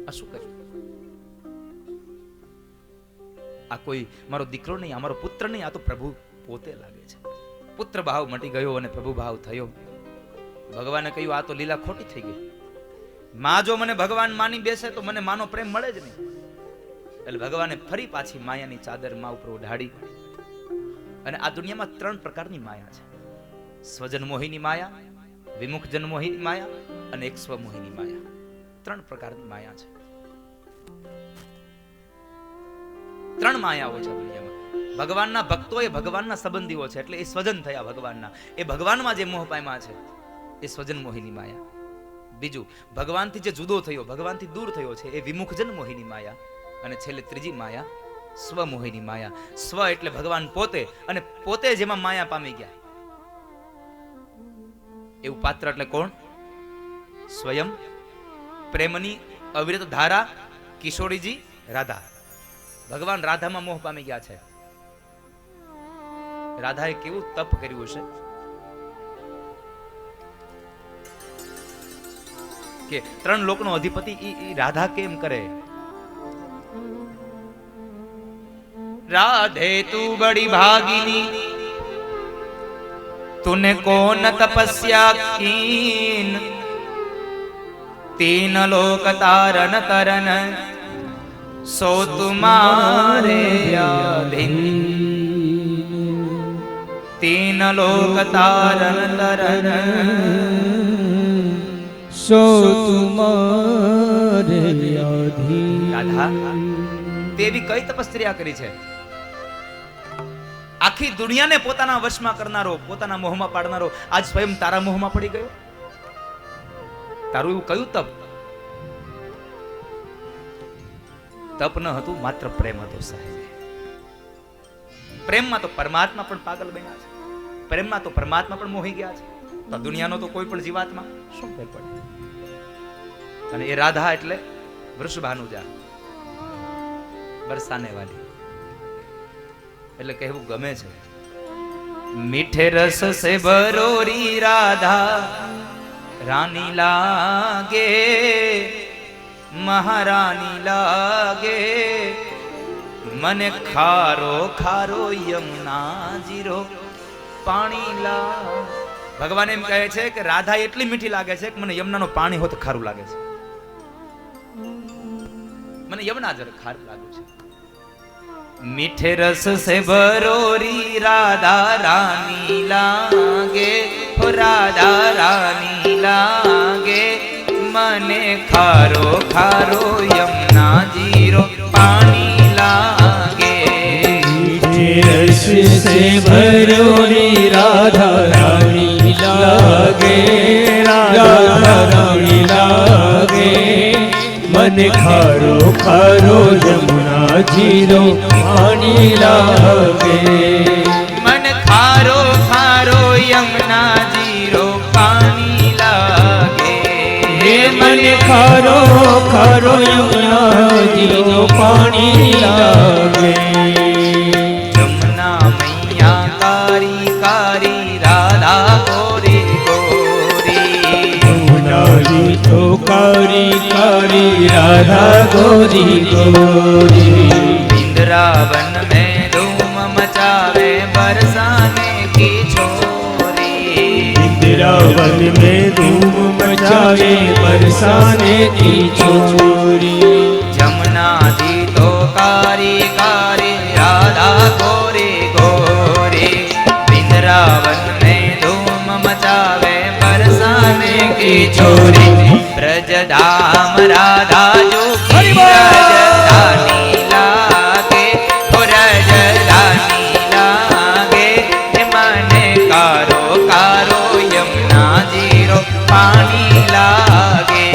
આ શું કર્યું? આ કોઈ મારો દીકરો નહીં, આ મારો પુત્ર નહીં, આ તો પ્રભુ પોતે લાગે છે. પુત્ર ભાવ મટી ગયો અને પ્રભુ ભાવ થયો. ભગવાને કહ્યું આ તો લીલા ખોટી થઈ ગઈ. માં જો મને ભગવાન માની બેસે તો મને માનો પ્રેમ મળે જ નહીં. એટલે ભગવાને ફરી પાછી માયાની ચાદર માં ઉપર ઓઢાડી. અને આ દુનિયામાં 3 પ્રકારની માયા છે: સ્વજન મોહિની માયા, વિમુખ જન મોહિની માયા અને એક સ્વમોહિની માયા. 3 પ્રકારની માયા છે. 3 માયાઓ છે દુનિયામાં. ભગવાનના ભક્તો એ ભગવાનના સંબંધીઓ છે, એટલે એ સ્વજન થયા ભગવાનના. એ ભગવાનમાં જે મોહ પામ્યા છે એ સ્વજન મોહિની માયા. બીજું, ભગવાનથી જે જુદો થયો, ભગવાનથી દૂર થયો છે, એ વિમુખજન મોહિની માયા. અને છેલ્લે ત્રીજી માયા સ્વમોહિની માયા. સ્વ એટલે ભગવાન પોતે, અને પોતે જેમાં માયા પામી ગયા એવું પાત્ર એટલે કોણ? સ્વયં પ્રેમની અવિરત ધારા કિશોરીજી રાધા. ભગવાન રાધામાં મોહ પામી ગયા છે. રાધાએ કેવું તપ કર્યું હશે કે 3 લોકનો અધિપતિ રાધા કેમ કરે? राधे तू बड़ी भागिनी, तूने कौन तपस्या कीन, 3 लोक तारन तरन, सो तुम्हारे अधीन. 3 लोक तारन तरन, सो तुम्हारे अधीन. राधा તેવી કઈ તપસ્યા કરી છે? આખી દુનિયાને પોતાના વશમાં કરનારો, પોતાના મોહમાં પાડનારો આજ સ્વયં તારા મોહમાં પડી ગયો. તારું એવું કયું તપ? તપ ન હતું, માત્ર પ્રેમ હતો સાહેબ. પ્રેમમાં તો પરમાત્મા પણ પાગલ બન્યા છે, પ્રેમમાં તો પરમાત્મા પણ મોહી ગયા છે. તો દુનિયાનો તો કોઈ પણ જીવાત્મા શું ફેર પડે? અને એ રાધા એટલે વૃષભાનુજા, બરસાને વાલી. એટલે કહેવું ગમે છે, મીઠે રસ સે ભરોરી રાધા રાની લાગે, મહારાની લાગે, મને ખારો ખારો યમુના જીરો પાણી લા. ભગવાન એમ કહે છે કે રાધા એટલી મીઠી લાગે છે કે મને યમુનાનું પાણી હોત ખારું લાગે છે. મને યમુના જરા ખારું લાગે છે. મીઠે રસ સે ભરોરી રાધા રાની લાગે, રાધા રાની લાગે, મને ખારો ખારો યમુના જીરો પાણી લાગે रस से भरो रे राधा रानी लागे राधा रानी लागे मन खारो खारो यमुना जीरो पानी लागे मन खारो खारो यमुना जीरो पाणी लागे मन खारो खारो यमुना जीरो पानी लागे यमुना मैया कारी कारी राधा गोरी गोरी यमुना जी तो कारी कारी राधा गोरी गोरी इंद्रावन में धूम मचावे बरसाने की छोरी इंदिरावन में धूम मचावे बरसाने की छोरी जमुना जी तो कारी कारी राधा गोरी गोरी इंद्रावन में धूम मचावे बरसाने की छोरी ब्रज धाम राधा जो की राजधानी लागे हो राजधानी लागे मन कारो कारो यमुना जीरो पानी लागे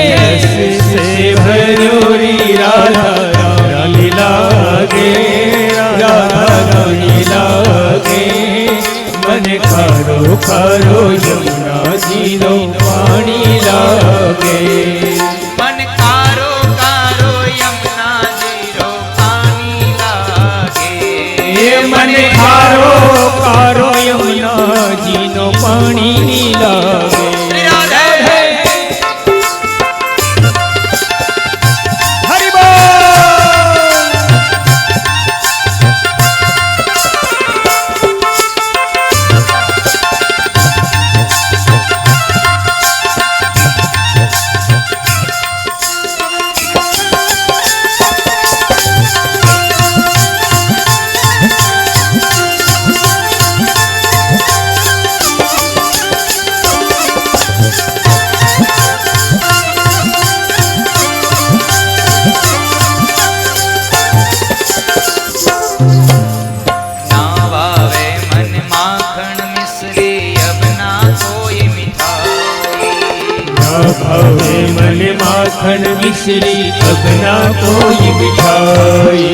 रस से भरोरी राधा रानी लागे राधा रानी लागे मन खारो खारो यमुना जीरो पानी लागे मन कारो कारो यमुना जीरो पानी लागे मन खारो खारो यमुना जीनो पानी लागे श्री राधे हरि बोल नावावे मन माखन मिश्री अब ना कोई मिठाई भावे मन माखन मिश्री अब ना कोई मिठाई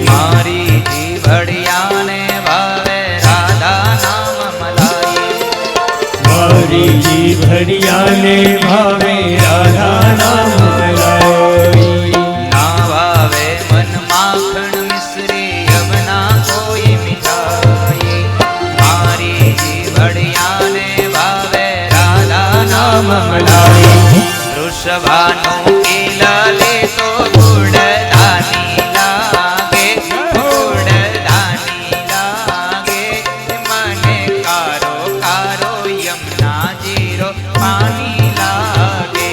मारी जी बढ़िया ने भावे राधा नाम मलाई मारी जी भरिया ने भावे राधा नाम लाई नावावे मन माखन मिश्री अब ना कोई मिठाई मारी जी बढ़िया ने भावे राधा नाम मलाई वृषभानु की लाले तो गुड़दानी लागे गुड़दानी लागे मने कारो कारो यमुना जीरो पानी लागे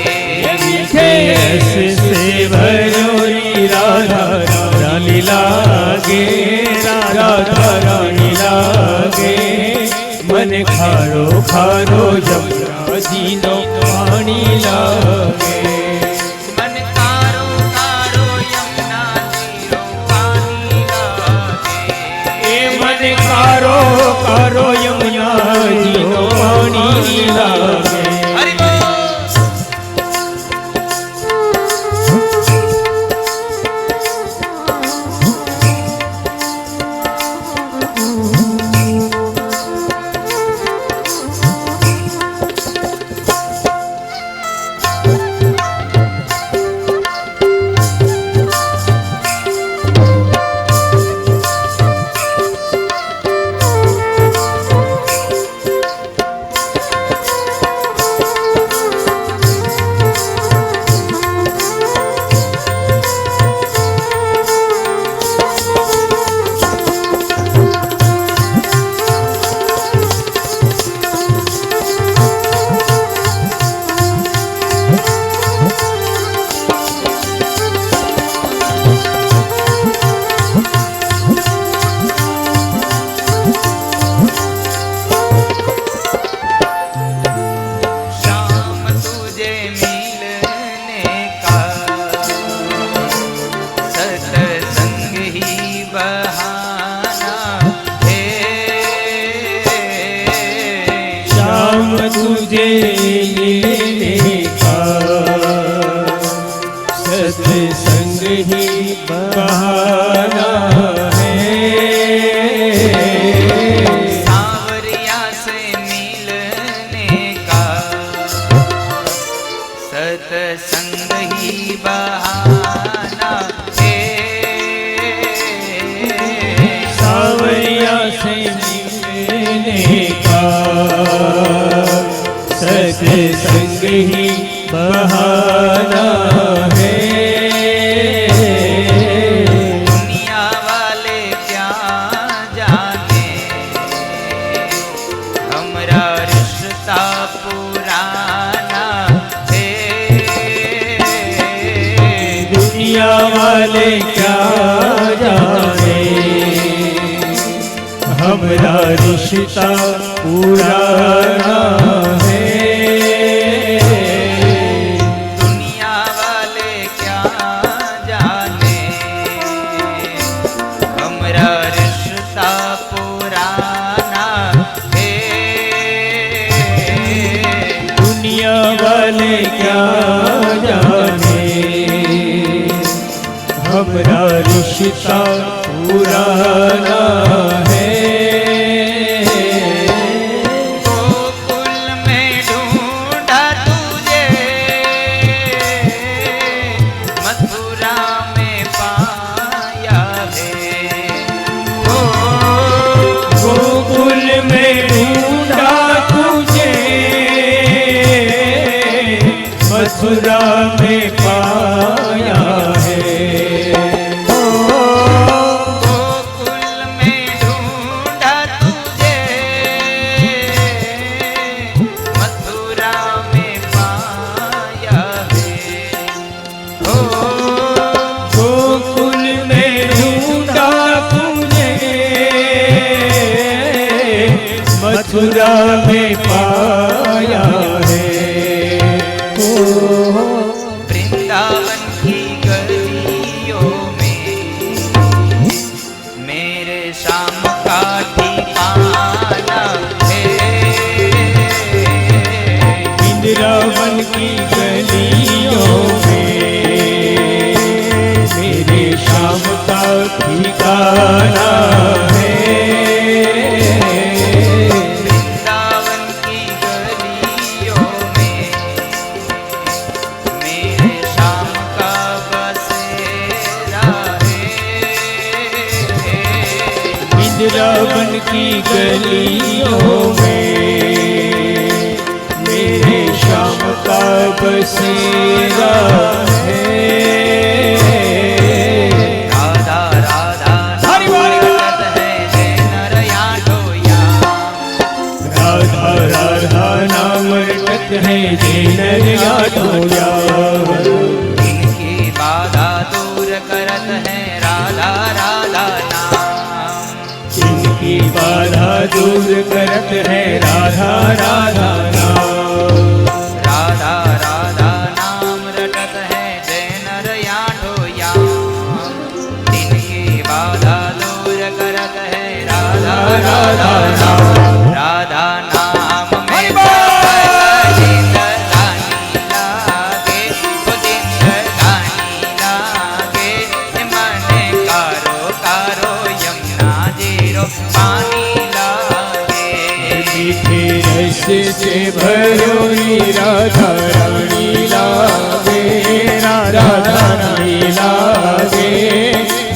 मीठे रस से भरोरी राधा रानी लागे राधा रानी लागे मन खारो खारो यमुना जीनो पानी लागे मन कारो कारो यमुना जीरो पानी लागे मन कारो कारो यमुना जीनो पानी लागे हरि बोल सतसंग ही बहाना है। सावरिया से मिलने का सत्संग ही बहाना है। दुनिया वाले क्या जाने हमारा रिश्ता पुराना है। दुनिया वाले क्या जाने हमारा रिश्ता पुराना है। दुनिया वाले क्या जाने हमारा रिश्ता पुराना है। दुनिया वाले क्या जाने हमारा रिश्ता पुराना है। गोकुल में ढूंढा तुझे मथुरा में पाया है। ओ गोकुल में ढूंढा तुझे मथुरा में पाया है। गोकुल में ढूंढा तुझे मथुरा में पाया है। ओ गोकुल में ढूंढा तुझे मथुरा में पाया है। वृंदावन की गलियों में मेरे शाम का ठिकाना है। वृंदावन की गलियों में मेरे शाम का ठिकाना है। वृंदावन की गलियों में मेरे शाम का बसेरा है। वृंदावन की गलियों में मेरे शाम का बसेरा है। राधा राधा हरि बोल। नाम है जय नरया ढोया। राधा राधा नाम रटत है जे नरिया ढोया। इनकी बाधा दूर करत है राधा राधा नाम। इनकी बाधा दूर करत है राधा राधा नाम। राधा राधा नाम रटत है जय नरया ढोया। इनकी बाधा दूर करत है राधा राधा नाम। राधा नाम में जिंदगानी लागे, वो जिंदगानी लागे। मन कारो कारो यमुना जीरो पानी लागे। मीठे रस से भरोरी राधा रानी लागे। राधा रानी लागे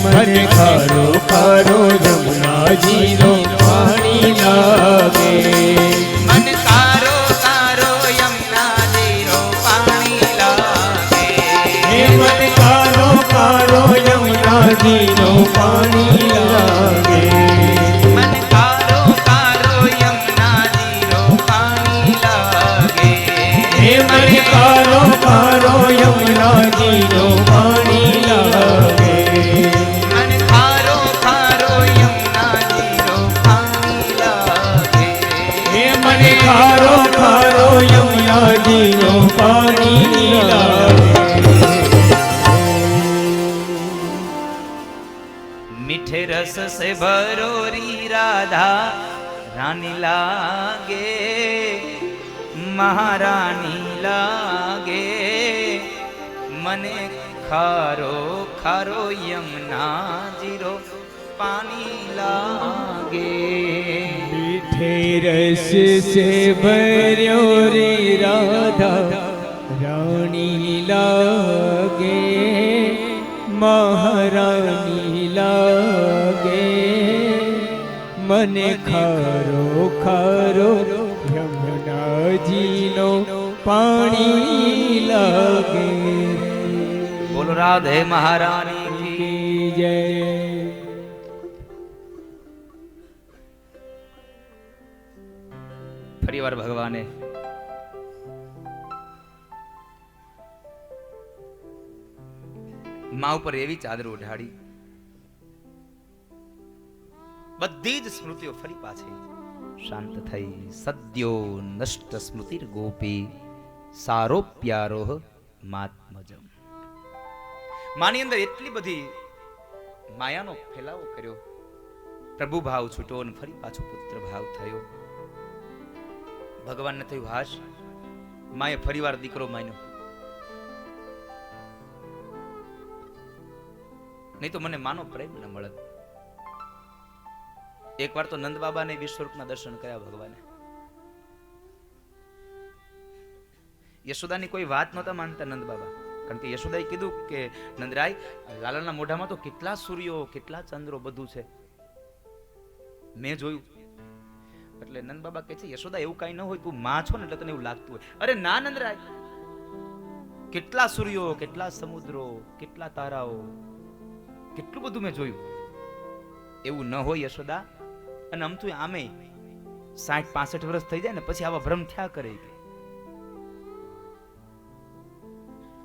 मन खारो खारो जमुना जीरो पानी लागे। मन कारो कारो यमुना जीरो पानी लागे। हे मन कारो कारो यमुना जीरो पानी लागे। मन कारो कारो यमुना जीरो पानी लागे। हे मन कारो कारो यमुना जीरो पानी लागे। मन कारो कारो यमुना जीरो पानी लागे। हे मन खारो खारो यमुना जीरो पानी लागे। मीठे रस से भरोरी राधा रानी लागे। महारानी लागे। मने खारो खारो यमुना जीरो पानी लागे। मीठे रस से भर्यो रे राधा રાણી લાગે મહારાણી લાગે મને ખારો ખારો યમુનાજીનો પાણી લાગે. બોલો રાધે મહારાણી કી. કી જય. ફરીવાર ભગવાને મા ઉપર એવી ચાદર ઓઢાડી, બધી જ સ્મૃતિઓ ફરી પાછી શાંત થઈ. સદ્યો નષ્ટ સ્મૃતિર ગોપી સારો પ્યારો માત્મજમ. માની અંદર એટલી બધી માયાનો ફેલાવો કર્યો, પ્રભુ ભાવ છૂટો અને ફરી પાછો પુત્ર ભાવ થયો. ભગવાનને થયું હાશ, માએ ફરીવાર દીકરો માન્યો, નહીં તો મને માનો પ્રેમ ન મળત. એકવાર તો નંદ બાબાને વિશ્વરૂપના દર્શન કર્યા ભગવાને. યશોદાની કોઈ વાત નહોતા માનતા નંદ બાબા, કારણ કે યશોદાએ કીધું કે નંદરાય, લાલાના મોઢામાં તો કેટલા સૂર્યો, કેટલા ચંદ્રો, બધું છે, મેં જોયું. એટલે નંદ બાબા કહે છે, યશોદા એવું કઈ ન હોય, તું માં છો ને એટલે તને એવું લાગતું હોય. અરે ના નંદરાય, કેટલા સૂર્યો, કેટલા સમુદ્રો, કેટલા તારાઓ, કેટલું બધું મેં જોયું. એવું ન હોય યશોદા. અને આમ તો આમે 60-65 વર્ષ થઈ જાય ને પછી આવા ભ્રમ થયા કરે.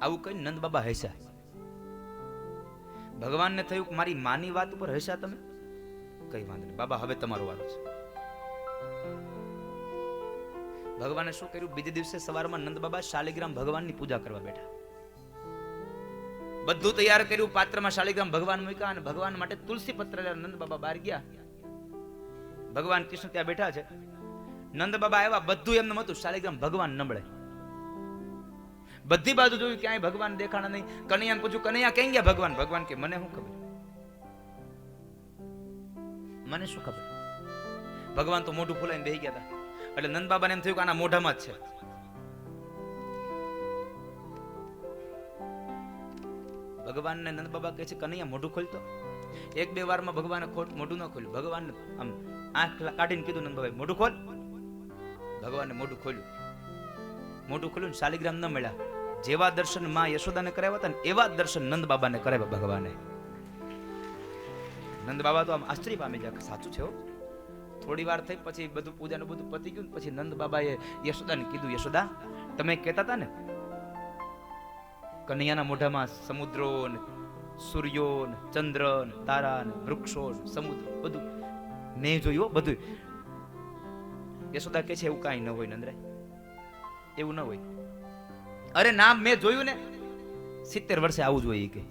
આવું કઈ નંદ બાબા હસ્યા. ભગવાનને થયું કે મારી માની વાત ઉપર હસ્યા તમે, કઈ વાંધો નહીં બાબા, હવે તમારો વારો છે. ભગવાને શું કર્યું, બીજે દિવસે સવારમાં નંદ બાબા શાલિગ્રામ ભગવાનની પૂજા કરવા બેઠા. બધું તૈયાર કર્યું, પાત્રમાં શાલિગ્રામ ભગવાન મૂક્યા અને ભગવાન માટે તુલસી પત્ર લઈને નંદ બાબા બહાર ગયા. ભગવાન કૃષ્ણ ત્યાં બેઠા છે. નંદ બાબા આવ્યા, બધું એમને હતું, શાલિગ્રામ ભગવાન નબળે. બધી બાજુ જોયું, ક્યાંય ભગવાન દેખાણા નહીં. કનૈયાને પૂછ્યું, કનૈયા ક્યાં ગયા ભગવાન? ભગવાન કે મને શું ખબર, મને શું ખબર. ભગવાન તો મોઢું ફૂલાઈને બેસી ગયા હતા. એટલે નંદ બાબાને એમ થયું કે આના મોઢામાં જ છે. ભગવાનને નંદ બાબા કહે છે, કનૈયા મોઢું ખોલતો. 1-2 વારમાં ભગવાને મોઢું ન ખોલ્યું. ભગવાન આમ આંખ કાઢીને કીધું, નંદ બાબા મોઢું ખોલ. ભગવાને મોઢું ખોલ્યું. મોઢું ખોલ્યું, શાલિગ્રામ ન મળ્યા. જેવા દર્શન માં યશોદાને કરાવ્યા હતા ને એવા દર્શન નંદ બાબાને કરાવ્યા ભગવાને. નંદ બાબા તો આમ આશ્ચર્ય પામી ગયા, સાચું છે હો. થોડી વાર થઈ પછી બધું પૂજાનું બધું પતી ગયું. પછી નંદ બાબાએ યશોદાને કીધું, યશોદા તમે કહેતા હતા ને કનૈયાના મોઢામાં સમુદ્રો ને સૂર્યો ને ચંદ્ર ને તારા ને વૃક્ષો ને સમુદ્ર બધું મેં જોયું બધું. યશોદા કહે છે, એવું કાંઈ ન હોય નંદરાય, એવું ન હોય. અરે ના, મેં જોયું ને, 70 વર્ષે આવું જોઈએ કે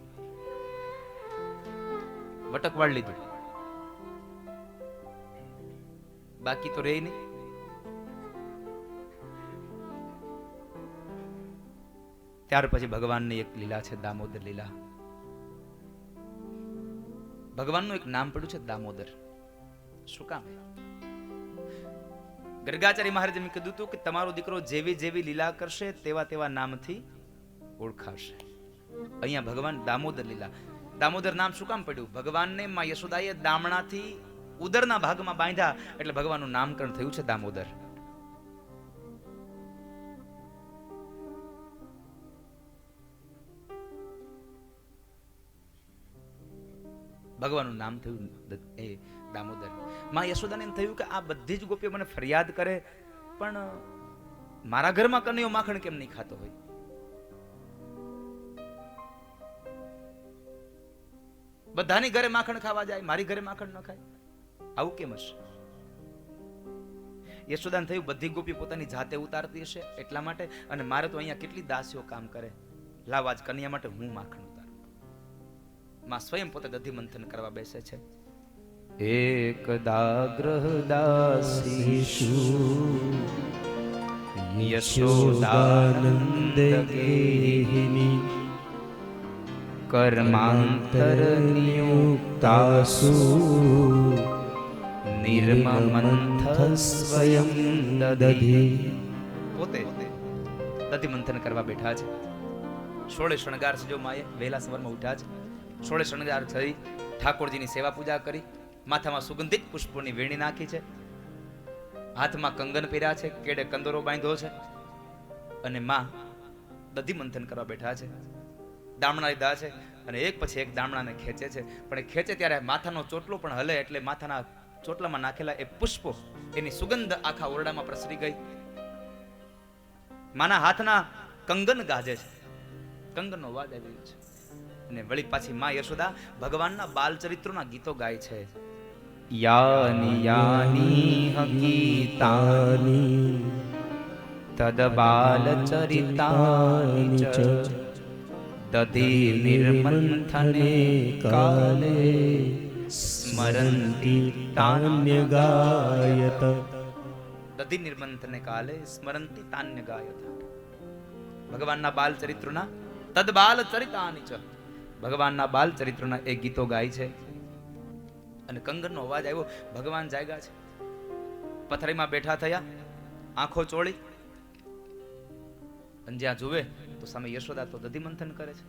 વટકવાડ લીધું, બાકી તો રહે નહીં. ત્યાર પછી ભગવાનની એક લીલા છે, દામોદર લીલા. ભગવાનનું એક નામ પડ્યું છે દામોદર. શું કામ? ગર્ગાચાર્ય મહારાજે એમ કીધું હતું કે તમારો દીકરો જેવી જેવી લીલા કરશે તેવા તેવા નામથી ઓળખાશે. અહીંયા ભગવાન દામોદર લીલા. દામોદર નામ શું કામ પડ્યું? ભગવાનને માં યશોદાએ દામણાથી ઉદરના ભાગમાં બાંધ્યા એટલે ભગવાનનું નામકરણ થયું છે દામોદર. ભગવાનનું નામ થયું એ દામોદર. માં યશોદાને એમ થયું કે આ બધી જ ગોપીઓ મને ફરિયાદ કરે, પણ મારા ઘરમાં કનૈયો માખણ કેમ નહીં ખાતો હોય? બધાની ઘરે માખણ ખાવા જાય, મારી ઘરે માખણ ન ખાય, આવું કેમ હશે? યશોદાને થયું બધી ગોપી પોતાની જાતે ઉતારતી હશે એટલા માટે, અને મારે તો અહીંયા કેટલી દાસીઓ કામ કરે, લાવ આજ કન્યા માટે હું માખણ ઉતારું. માં સ્વયં પોતે દધી મંથન કરવા બેસે છે. એકદા દાસીષુ યશોદાનંદ ગેહિની કર્માંતર નિયુક્તાસુ નિર્મમંથ સ્વયં દધી. પોતે દધી મંથન કરવા બેઠા છે. 16 શણગાર છે જો માએ વહેલા સવારમાં ઉઠ્યા છે. 16 શણગાર થઈ ઠાકોરજીની સેવા પૂજા કરી, માથામાં સુગંધિત પુષ્પોની વેણી નાખી છે, હાથમાં કંગન પહેર્યા છે, કેડે કંદોરો બાંધ્યો છે અને માં દધી મંથન કરવા બેઠા છે. દામણા લીધા છે અને એક પછી એક દામણાને ખેંચે છે, પણ એ ખેંચે ત્યારે માથાનો ચોટલો પણ હલે એટલે માથાના ચોટલામાં નાખેલા એ પુષ્પો એની સુગંધ આખા ઓરડામાં પ્રસરી ગઈ. માના હાથના કંગન ગાજે છે, કંગનનો અવાજ આવી રહ્યો છે અને વળી પાછી માં યશોદા ભગવાનના બાલ ચરિત્રોના ગીતો ગાય છે. યાની યાની હકીતાની તદ બાલ ચરિતાની ચ દધી નિર્મંથને કાલે સ્મરંતી તાન્ય ગાયત. દધી નિર્મંથને કાલે સ્મરંતી તાન્ય ગાયત. ભગવાનના બાલ ચરિત્રોના તદ બાલ ચરિતાની ચ, ભગવાનના બાલ ચરિત્રોના એ ગીતો ગાય છે અને કંગનનો અવાજ આવ્યો. ભગવાન જાગ્યા છે, પથારીમાં બેઠા થયા, આંખો ચોળી અને જ્યાં જુએ તો સામે યશોદા તો દધી મંથન કરે છે.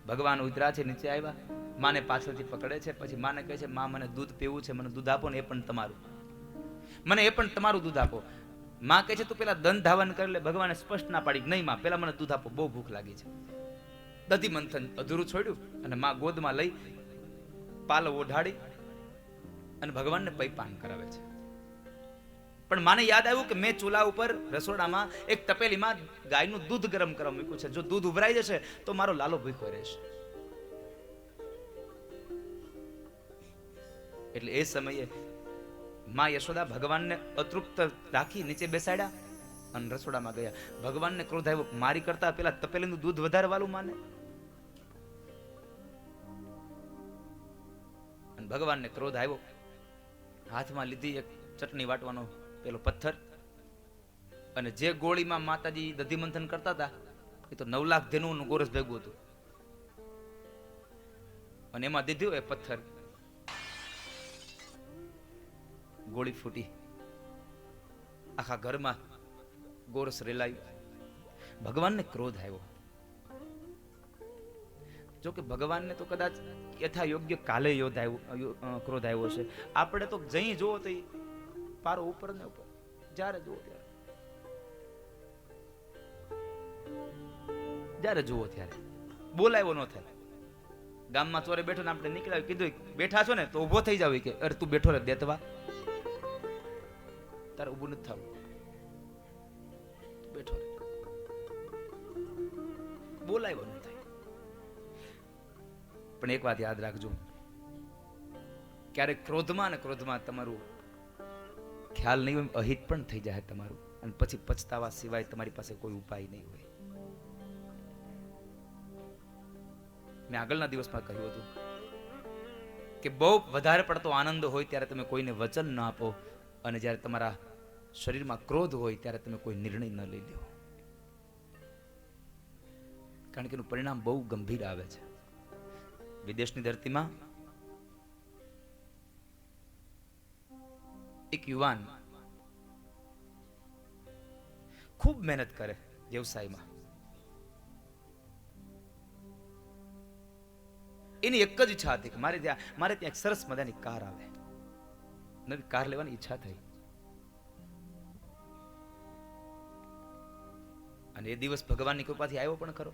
ભગવાન ઉતરા છે, નીચે આવ્યા, માને પાછળથી પકડે છે, પછી માને કહે છે માં મને દૂધ પીવું છે, મને દૂધ આપો ને એ પણ તમારું, મને એ પણ તમારું દૂધ આપો. માં કહે છે તું પેલા દંત ધાવન કરી લે. ભગવાને સ્પષ્ટ ના પાડી, નહીં માં પેલા મને દૂધ આપો, બહુ ભૂખ લાગી છે. દધી મંથન અધૂરું છોડ્યું અને માં ગોદમાં લઈ પાલ ઓઢાડી અને ભગવાનને પૈપાન કરાવે છે. પણ માને યાદ આવ્યું કે મેં ચૂલા ઉપર રસોડામાં એક તપેલીમાં ગાયનું દૂધ ગરમ કરવા મૂક્યું છે, જો દૂધ ઉભરાઈ જશે તો મારો લાલો ભૂખ્યો રહેશે. એટલે એ સમયે માં યશોદા ભગવાનને અતૃપ્ત રાખી નીચે બેસાડ્યા અને રસોડામાં ગયા. ભગવાનને ક્રોધ આવ્યો, મારી કરતા પેલા તપેલીનું દૂધ વધારે વાલું માને. અને ભગવાનને ક્રોધ આવ્યો, હાથમાં લીધી એક ચટણી વાટવાનો પેલો પથ્થર અને જે ગોળીમાં માતાજી દધી મંથન કરતા હતા એ તો 9 લાખ ધેનુનું ગોરસ ભેગું હતું અને એમાં દીધું એ પથ્થર, ગોળી ફૂટી, આખા ઘરમાં ગોરસ રેલાયું. ભગવાનને ક્રોધ આવ્યો. જો કે ભગવાનને તો કદાચ યથા યોગ્ય કાલે ક્રોધ આવ્યો છે. આપણે તો જઈ જોવો તો પારો ઉપર ને ઉપર, જ્યારે જુઓ ત્યારે, જ્યારે જુઓ ત્યારે બોલાવ્યો ન થાય. ગામમાં ચોરે બેઠો ને આપણે નીકળ્યા, કીધું બેઠા છો ને તો ઉભો થઈ જાવ કે અરે તું બેઠો રે દેતવા, તારે ઉભું નથી થવું, બેઠો રે, બોલાવ્યો ન થાય. પણ એક વાત યાદ રાખજો, ક્યારેક ક્રોધમાં ને ક્રોધમાં તમારું ખ્યાલ નહીં હોય, અહિત પણ થઈ જાય તમારું અને પછી પછતાવા સિવાય તમારી પાસે કોઈ ઉપાય નહીં હોય. મેં આગળના દિવસમાં કહ્યું હતું કે બહુ વધારે પડતો આનંદ હોય ત્યારે તમે કોઈને વચન ન આપો અને જ્યારે તમારા શરીરમાં ક્રોધ હોય ત્યારે તમે કોઈ નિર્ણય ન લઈ લો, કારણ કે એનું પરિણામ બહુ ગંભીર આવે છે. વિદેશની ધરતીમાં એક યુવાન ખૂબ મહેનત કરે વ્યવસાયમાં. એની એક જ ઈચ્છા હતી કે મારે ત્યાં એક સરસ મજાની કાર આવે, નવી કાર લેવાની ઈચ્છા થઈ. અને એ દિવસ ભગવાનની કૃપાથી આવ્યો પણ ખરો.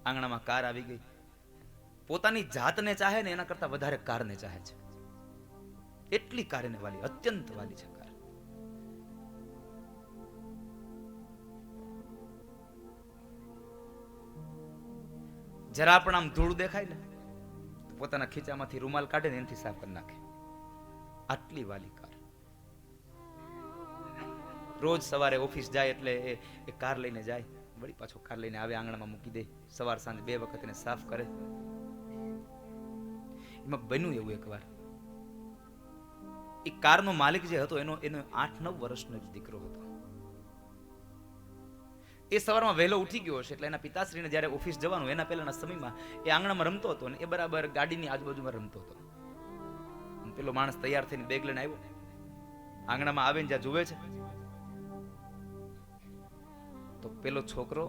આંગણામાં કાર આવી ગઈ. પોતાની જાતને ચાહે ને એના કરતા વધારે કારને ચાહે છે, એટલી કાર એને વાલી, અત્યંત વાલી છે કાર. જરા પણ આમ ધૂળ દેખાય ને તો પોતાના ખીચામાંથી રૂમાલ કાઢે ને એનાથી સાફ કરી નાખે, આટલી વાલી કાર. રોજ સવારે ઓફિસ જાય એટલે એ કાર લઈને જાય, વળી પાછો કાર લઈને આવે, આંગણામાં મૂકી દે, સવાર સાંજ 2 વખત એને સાફ કરે. એમાં બન્યું એવું એકવાર, એ કારનો માલિક જે હતો એનો 8-9 વર્ષનો જ દીકરો હતો. એ સવારમાં વહેલો ઉઠી ગયો હશે એટલે એના પિતાશ્રીને જ્યારે ઓફિસ જવાનું એના પહેલાના સમયમાં એ આંગણામાં રમતો હતો અને એ બરાબર ગાડીની આજુબાજુમાં રમતો હતો. પેલો માણસ તૈયાર થઈને બેગ લઈને આવ્યો, આંગણામાં આવીને જ્યાં જુએ છે પેલો છોકરો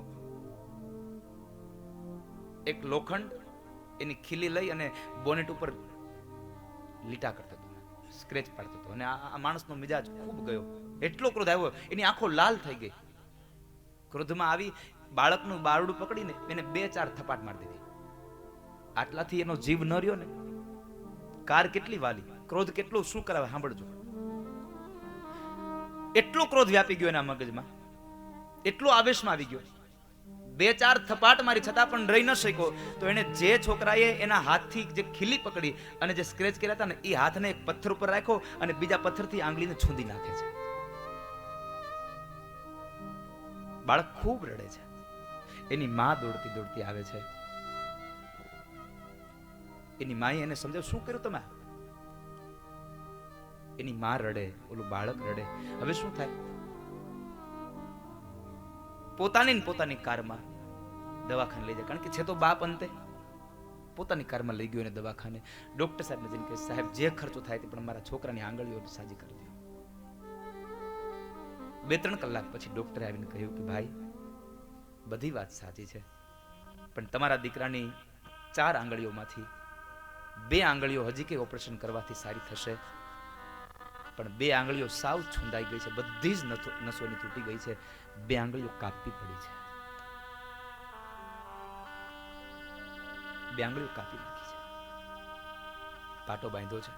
એક લોખંડ એની ખીલી લઈ અને બોનેટ ઉપર લીટા કરતો હતો, સ્ક્રેચ પાડતો હતો. અને આ માણસનો મિજાજ ખૂબ ગયો, એટલો ક્રોધ આવ્યો, એની આંખો લાલ થઈ ગઈ. ક્રોધમાં આવી બાળકનું બારડું પકડીને એને 2-4 થપાટ મારી દીધી. આટલાથી એનો જીવ ન રહ્યો ને. કાર કેટલી વાલી, ક્રોધ કેટલો શું કરાવે સાંભળજો. એટલો ક્રોધ વ્યાપી ગયો એના મગજમાં, એટલો આવેશમાં આવી ગયો. 2-4 થપાટ મારી છતાં પણ રહી ન શક્યો. તો એને જે છોકરાએ એના હાથથી જે ખીલી પકડી અને જે સ્ક્રેચ કર્યા હતા ને એ હાથને એક પથ્થર ઉપર રાખ્યો અને બીજા પથ્થરથી આંગળીને છૂંદી નાખે છે. બાળક ખૂબ રડે છે. એની માં દોડતી દોડતી આવે છે. એની માએ એને સમજાવ, શું કર્યું તમે? એની માં રડે, ઓલું બાળક રડે. હવે શું થાય? પોતાની કારમાં દવાખાને લઈ જાય, કારણ કે છે તો બાપ. અંતે પોતાની કારમાં લઈ ગયો એને દવાખાને. ડોક્ટર સાહેબને જઈને કહે, સાહેબ જે ખર્ચો થાય તે પણ મારા છોકરાની આંગળીઓ સાજી કરી દો. 2-3 કલાક પછી ડોક્ટરે આવીને કહ્યું કે ભાઈ, બધી વાત સાચી છે, પણ તમારા દીકરાની 4 આંગળીઓમાંથી 2 આંગળીઓ હજી કે ઓપરેશન કરવાથી સારી થશે, પણ 2 આંગળીઓ સાવ છુંદાઈ ગઈ છે, બધી જ નસોની તૂટી ગઈ છે, 2 આંગળીઓ કાપવી પડી છે. 2 આંગળીઓ કાપી નાખી છે, પાટો બાંધ્યો છે.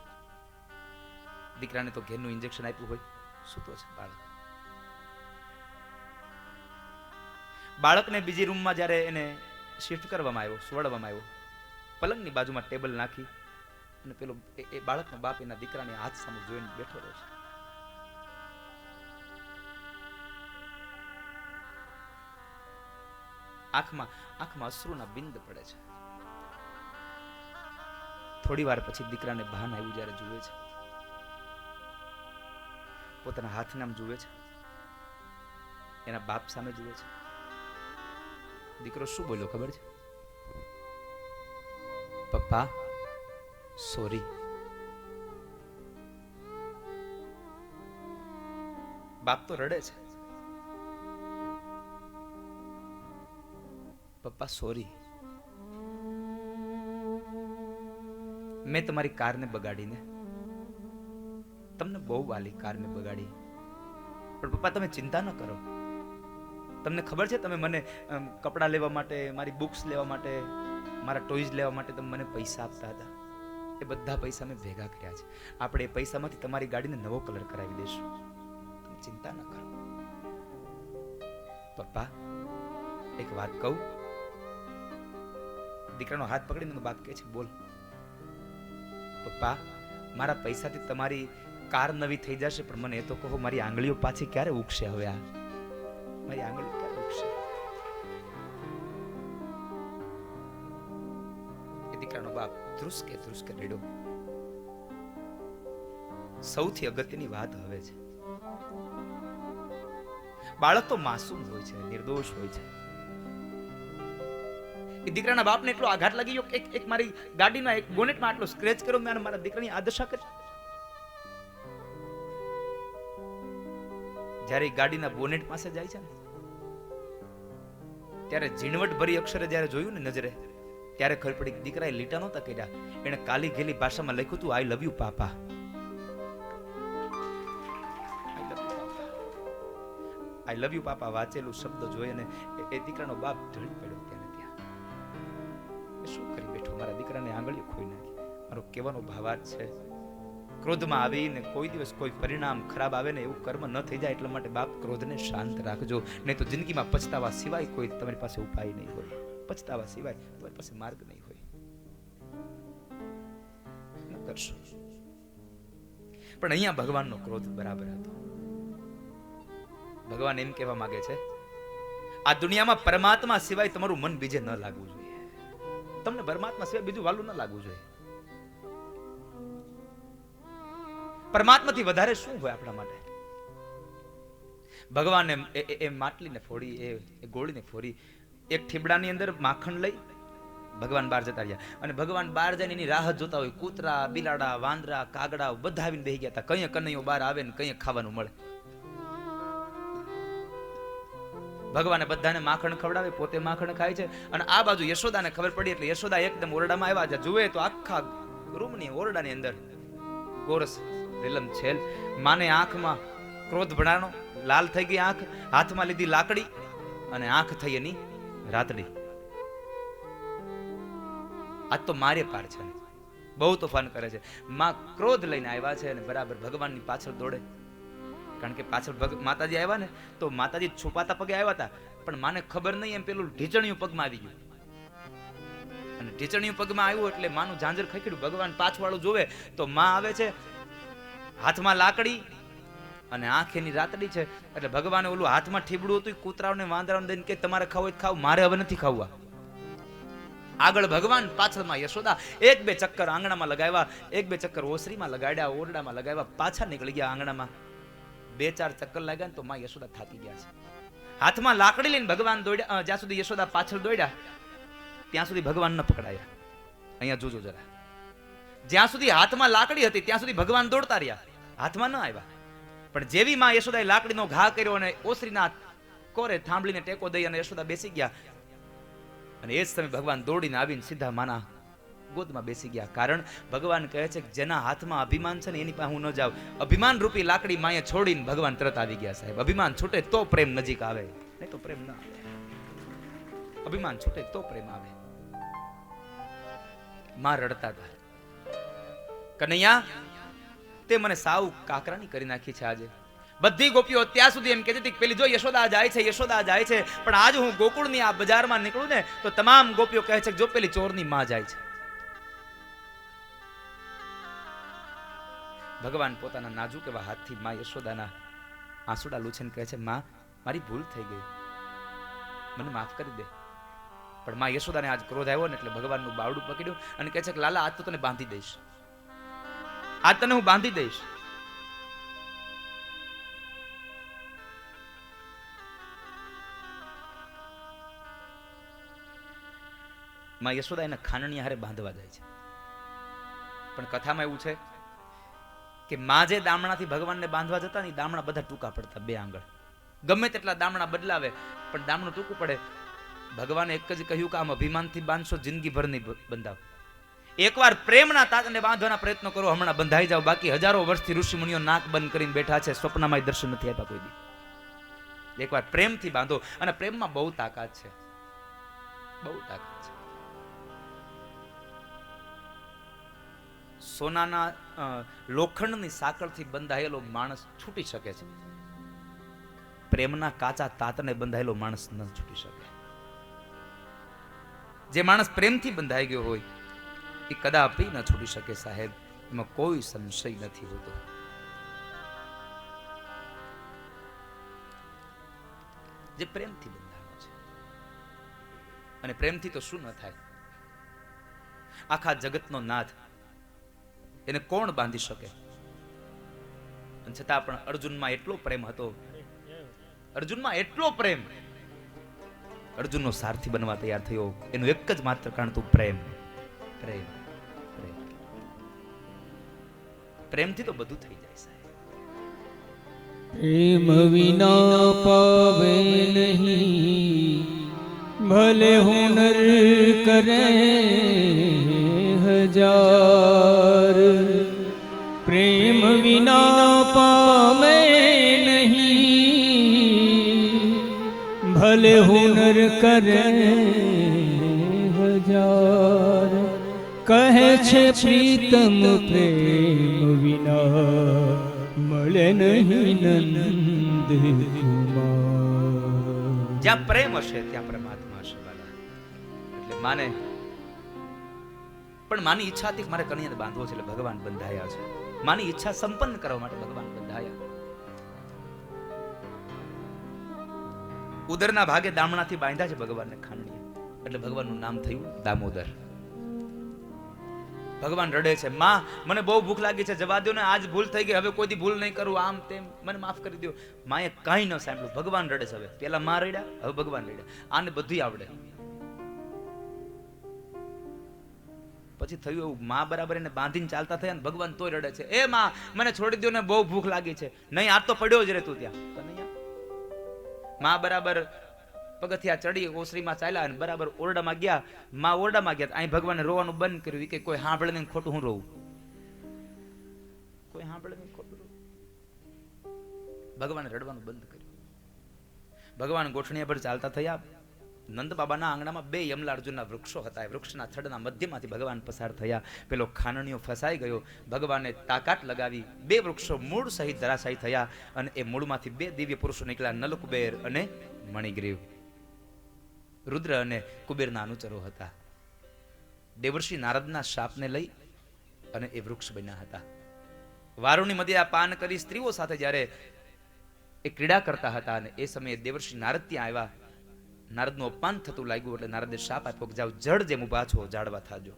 દીકરાને તો ઘેરનું ઇન્જેક્શન આપ્યું હોય, સૂતો છે બાળકને બીજી રૂમમાં જ્યારે એને શિફ્ટ કરવામાં આવ્યો, સુવાડવામાં આવ્યો, પલંગની બાજુમાં ટેબલ નાખી અને પેલો એ બાળકનો બાપ એના દીકરાને હાથ સામે જોઈને બેઠો રહ્યો છે. આંખમાં અશ્રુના બિંદ પડે છે. થોડી વાર પછી દીકરાને ભાન આવ્યું, જ્યારે જુએ છે, પોતાના હાથને આમ જુએ છે, એના બાપ સામે જુએ છે. દીકરો શું બોલ્યો ખબર છે? પપ્પા સોરી. બાપ તો રડે છે. પપ્પા સોરી, મેં તમારી કારને બગાડીને, તમને બહુ વાલી કારને બગાડી, પણ પપ્પા તમે ચિંતા ન કરો. તમને ખબર છે, તમે મને કપડાં લેવા માટે, મારી બુક્સ લેવા માટે, મારા ટોયઝ લેવા માટે તમે મને પૈસા આપતા હતા. એ બધા પૈસા મેં ભેગા કર્યા છે. આપણે એ પૈસામાંથી તમારી ગાડીને નવો કલર કરાવી દઈશું, તમે ચિંતા ન કરો. પપ્પા એક વાત કહું? દીકરાનો હાથ પકડીને બાપ કહે છે, બોલ. પપ્પા મારા પૈસાથી તમારી કાર નવી થઈ જશે, પણ મને એ તો કહો, મારી આંગળીઓ પાછી ક્યારે ઉગશે? હવે આ મારી આંગળીઓ ક્યારે ઉગશે? એ દીકરાનો બાપ ધ્રુસકે રેડો. સૌથી અગત્યની વાત હવે છે, બાળક તો માસૂમ હોય છે, નિર્દોષ હોય છે. એ દીકરાના બાપને એટલો આઘાત લાગી ગયો કે એક મારી ગાડીના એક બોનેટમાં આટલો સ્ક્રેચ કર્યો, મેં મારા દીકરાની આ દશા કરી. જ્યારે ગાડીના બોનેટ પાસે જાય છે ને, ત્યારે ઝીણવટ ભરી અક્ષરે જ્યારે જોયું ને નજરે, ત્યારે ખબર પડી દીકરાએ લીટા નહોતા કર્યા, એને કાલી ઘેલી ભાષામાં લખ્યું હતું, આઈ love you papa. I love you પાપા વાંચેલું શબ્દ જોઈ અને એ દીકરાનો બાપ ઢળી પડ્યો ત્યાં. શું કરી બેઠો? મારા દીકરાને આંગળીઓ ખોઈ નાખી. મારો કહેવાનો ભાવાર્થ છે, ક્રોધમાં આવીને કોઈ દિવસ કોઈ પરિણામ ખરાબ આવે ને એવું કર્મ ન થઈ જાય, એટલા માટે બાપ ક્રોધને શાંત રાખજો, નહીં તો જિંદગીમાં પછતાવા સિવાય કોઈ તમારી પાસે ઉપાય નહીં હોય. પછતાવા સિવાય તમારી પાસે માર્ગ નહીં હોય. ન કરશો. પણ અહીંયા ભગવાનનો ક્રોધ બરાબર હતો. ભગવાન એમ કહેવા માંગે છે, આ દુનિયામાં પરમાત્મા સિવાય તમારું મન બીજે ન લાગવું જોઈએ. તમને પરમાત્મા સિવાય બીજું વાલું ન લાગવું જોઈએ. પરમાત્માથી વધારે શું હોય આપણા માટે? ભગવાને એ માટલીને ફોડી, એ ગોળીને ફોડી, એક ઠીબડાની અંદર માખણ લઈ ભગવાન બહાર જતા રહ્યા. અને ભગવાન બહાર જઈને એની રાહ જોતા હોય. કૂતરા, બિલાડા, વાંદરા, કાગડા બધા આવીને બેસી ગયા હતા. કઈ કનૈયો બહાર આવે ને કઈ ખાવાનું મળે. ભગવાને બધાને માખણ ખવડાવે, પોતે માખણ ખાય છે. અને આ બાજુ યશોદાને ખબર પડી એટલે યશોદા એકદમ ઓરડામાં આવ્યા છે. જુએ તો આખા રૂમની ઓરડાની અંદર ગોરસ રીલમ છેલ. માને આંખમાં ક્રોધ ભણાનો, લાલ થઈ ગઈ આંખ, હાથમાં લીધી લાકડી અને આંખ થઈ એની રાતડી. આજ તો મારે પાર છે, બહુ તોફાન કરે છે. માં ક્રોધ લઈને આવ્યા છે અને બરાબર ભગવાનની પાછળ દોડે. કારણ કે પાછળ માતાજી આવ્યા ને તો માતાજી છુપાતા પગે આવ્યા હતા, પણ માને ખબર નહીં એમ પેલું ઢીચણિયું પગમાં આવી ગયું. અને ઢીચણિયું પગમાં આવ્યું એટલે માનું ઝાંઝર ખખડ્યું. ભગવાન પાછવાળું જોવે તો માં આવે છે, હાથમાં લાકડી અને આંખ એની રાતડી છે. એટલે ભગવાને ઓલું હાથમાં ઠીબડું હતું, કૂતરાઓને વાંદરાઓને દઈને કે તમારે ખાવું હોય ખાવ, મારે હવે નથી ખાવા. આગળ ભગવાન, પાછળમાં યશોદા. એક બે ચક્કર આંગણામાં લગાવ્યા, એક બે ચક્કર ઓસરીમાં લગાડ્યા, ઓરડામાં લગાવ્યા, પાછા નીકળી ગયા આંગણામાં. બે ચાર ચક્કર લાગ્યા ને તો માં યશોદા થાકી ગયા છે. હાથમાં લાકડી લઈને ભગવાન દોડ્યા. જ્યાં સુધી યશોદા પાછળ દોડ્યા ત્યાં સુધી ભગવાન ન પકડાયા. અહીંયા જોજો જરા, જ્યાં સુધી હાથમાં લાકડી હતી ત્યાં સુધી ભગવાન દોડતા રહ્યા, હાથમાં ન આવ્યા. પણ જેવી માં યશોદાએ લાકડીનો ઘા કર્યો અને ઓસરીના કોરે થાંભલીને ટેકો દઈ અને યશોદા બેસી ગયા. અને એ જ સમયે ભગવાન દોડીને આવીને સીધા માના ગોદમાં બેસી ગયા. કારણ ભગવાન કહે છે કે જેના હાથમાં અભિમાન છે ને એની પાસે હું ન જાઉં. અભિમાન રૂપી લાકડી માએ છોડીને ભગવાન તરત આવી ગયા. સાહેબ, અભિમાન છૂટે તો પ્રેમ નજીક આવે, નહીં તો પ્રેમ ના આવે. અભિમાન છૂટે તો પ્રેમ આવે. માં રડતા હતા, કનૈયા તે મને સાવ કાકરાની કરી નાખી છે. આજે બધી ગોપીઓ ત્યાં સુધી એમ કહેતી હતી પેલી જો યશોદા જાય છે, યશોદા જાય છે. પણ આજ હું ગોકુળની આ બજારમાં નીકળું ને તો તમામ ગોપીઓ કહે છે કે જો પેલી ચોરની માં જાય છે. ભગવાન પોતાના નાજુક એવા હાથથી માં યશોદાના આંસુડા લૂછીને કહે છે, માં મારી ભૂલ થઈ ગઈ, મને માફ કરી દે. પણ માં યશોદાને આજ ક્રોધ આવ્યો ને એટલે ભગવાનનું બાવડું પકડ્યું અને કહે છે કે લાલા આજ તો તને બાંધી દઈશ, આજ તને હું બાંધી દઈશ. માં યશોદા એના ખાનણી હારે બાંધવા જાય છે. પણ કથામાં એવું છે કે માં જે દામણાથી ભગવાનને બાંધવા જતા ને દામણા બધા ટૂંકા પડતા, બે આંગળ. ગમે તેટલા દામણા બદલાવે પણ દામણું ટૂંકું પડે. ભગવાને એક જ કહ્યું કે આમ અભિમાનથી બાંધશો જિંદગી ભર નહીં બંધાવ. એકવાર પ્રેમના તાતને બાંધવાના પ્રયત્નો કરો, હમણાં બંધાઈ જાવ. બાકી હજારો વર્ષથી ઋષિ મુનિઓ નાક બંધ કરીને બેઠા છે, સ્વપ્નમાં દર્શન નથી આપ્યા કોઈ દી. એકવાર પ્રેમથી બાંધો. અને પ્રેમમાં બહુ તાકાત છે, બહુ તાકાત છે. સોનાના લોખંડની સાંકળથી બંધાયેલો માણસ છૂટી શકે છે, પ્રેમના કાચા તાતને બંધાયેલો માણસ ન છૂટી શકે. જે માણસ પ્રેમથી બંધાઈ ગયો હોય એ કદાપી ન છૂટી શકે સાહેબ, એમાં કોઈ સંશય નથી હોતો. જે પ્રેમથી બંધાયો છે. અને પ્રેમથી તો શું ન થાય, આખા જગતનો નાથ એને કોણ બાંધી શકે? અને છતાં પણ અર્જુનમાં એટલો પ્રેમ હતો, અર્જુનમાં એટલો પ્રેમ, અર્જુનનો સારથી બનવા તૈયાર થયો. એનું એક જ માત્ર કારણ હતું પ્રેમ. પ્રેમ પ્રેમ પ્રેમથી તો બધું થઈ જાય સાહેબ. પ્રેમ વિના પાવે નહીં, ભલે હુનર કરે હજાર. પ્રેમ વિના પાવે નહીં, ભલે હુનર કરે હજાર. કહે છે પ્રીતમ પ્રેમ વિના મળે નહીં નંદ કુમાર. જ્યાં પ્રેમ હશે ત્યાં પરમાત્મા હશે વાલા. એટલે માને પણ માની ઈચ્છા હતી કે મારે કન્યાને બાંધવો છે એટલે ભગવાન બંધાયા છે. માની ઈચ્છા સંપન્ન કરવા માટે ભગવાન બંધાયા. ઉદરના ભાગે દામણાથી બાંધ્યા છે ભગવાનને ખાંડણીએ, એટલે ભગવાનનું નામ થયું દામોદર. ભગવાન રડે છે, માં મને બહુ ભૂખ લાગી છે, જવા દો ને, આજ ભૂલ થઈ ગઈ, હવે કોઈથી ભૂલ નહીં કરું, આમ તેમ, મને માફ કરી દો. માએ કાંઈ ન સાંભળ્યું, ભગવાન રડે છે. હવે પેલા માં રડ્યા, હવે ભગવાન રડ્યા. આને બધું આવડે. પછી થયું એવું, માં બરાબર એને બાંધીને ચાલતા થયા ને ભગવાન તોય રડે છે. એ માં મને છોડી દો ને, બહુ ભૂખ લાગી છે. નહીં, આ તો પડ્યો જ રહે તું ત્યાં. માં બરાબર પગથિયા ચડી ઓસરીમાં ચાલ્યા અને બરાબર ઓરડામાં ગયા. માં ઓરડામાં ગયા, અહીં ભગવાને રોવાનું બંધ કર્યું કે કોઈ સાંભળે નહીં, ખોટું હું રોવું, કોઈ સાંભળે નહીં, ખોટું રોવું. ભગવાને રડવાનું બંધ કર્યું. ભગવાન ગોઠણીયા પર ચાલતા થયા. નંદ બાબાના આંગણામાં 2 યમલાર્જુનના વૃક્ષો હતા. વૃક્ષના થડના મધ્યમાંથી ભગવાન પસાર થયા. પેલો ખાનણીઓ ફસાઈ ગયો. ભગવાને તાકાત લગાવી 2 વૃક્ષો મૂળ સહિત ધરાશાયી થયા અને એ મૂળમાંથી 2 દિવ્ય પુરુષો નીકળ્યા, નલકુબેર અને મણિગ્રીવ. રુદ્ર અને કુબેરના અનુચરો હતા. દેવર્ષિ નારદના શાપને લઈ અને એ વૃક્ષ બન્યા હતા. વારુની મધ્ય પાન કરી સ્ત્રીઓ સાથે જ્યારે એ ક્રીડા કરતા હતા અને એ સમયે દેવર્ષિ નારદ ત્યાં આવ્યા. નારદનું અપમાન થતું લાગ્યું એટલે નારદે શાપ આપ્યો કે જાઓ, જડ જેમ ઉભા છો જાડવા થાજો.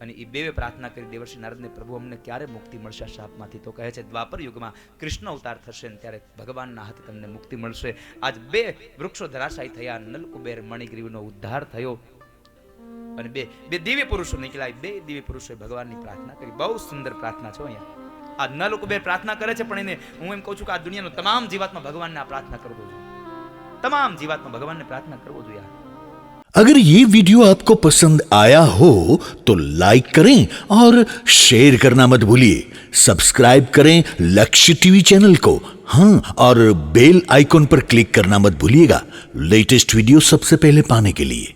અને એ બેવે પ્રાર્થના કરી દેવર્ષિ નારદને, પ્રભુ અમને ક્યારે મુક્તિ મળશે આ શાપમાંથી? તો કહે છે દ્વાપર યુગમાં કૃષ્ણ અવતાર થશે ને ત્યારે ભગવાનના હાથે તમને મુક્તિ મળશે. આજ 2 વૃક્ષો ધરાશાયી થયા, નલકુબેર મણિગ્રીવનો ઉદ્ધાર થયો અને બે દિવ્ય પુરુષો નીકળ્યા. 2 દિવ્ય પુરુષોએ ભગવાનની પ્રાર્થના કરી. બહુ સુંદર પ્રાર્થના છે અહીંયા. આ નલકુબેર પ્રાર્થના કરે છે, પણ એને હું એમ કહું છું કે આ દુનિયાનો તમામ જીવાત્મા ભગવાનને આ પ્રાર્થના કરવો જોઈએ. तमाम जीवात्मा भगवान ने प्रार्थना करवो જોઈએ. अगर ये वीडियो आपको पसंद आया हो तो लाइक करें और शेयर करना मत भूलिए. सब्सक्राइब करें लक्ष्य टीवी चैनल को. हाँ, और बेल आइकॉन पर क्लिक करना मत भूलिएगा लेटेस्ट वीडियो सबसे पहले पाने के लिए.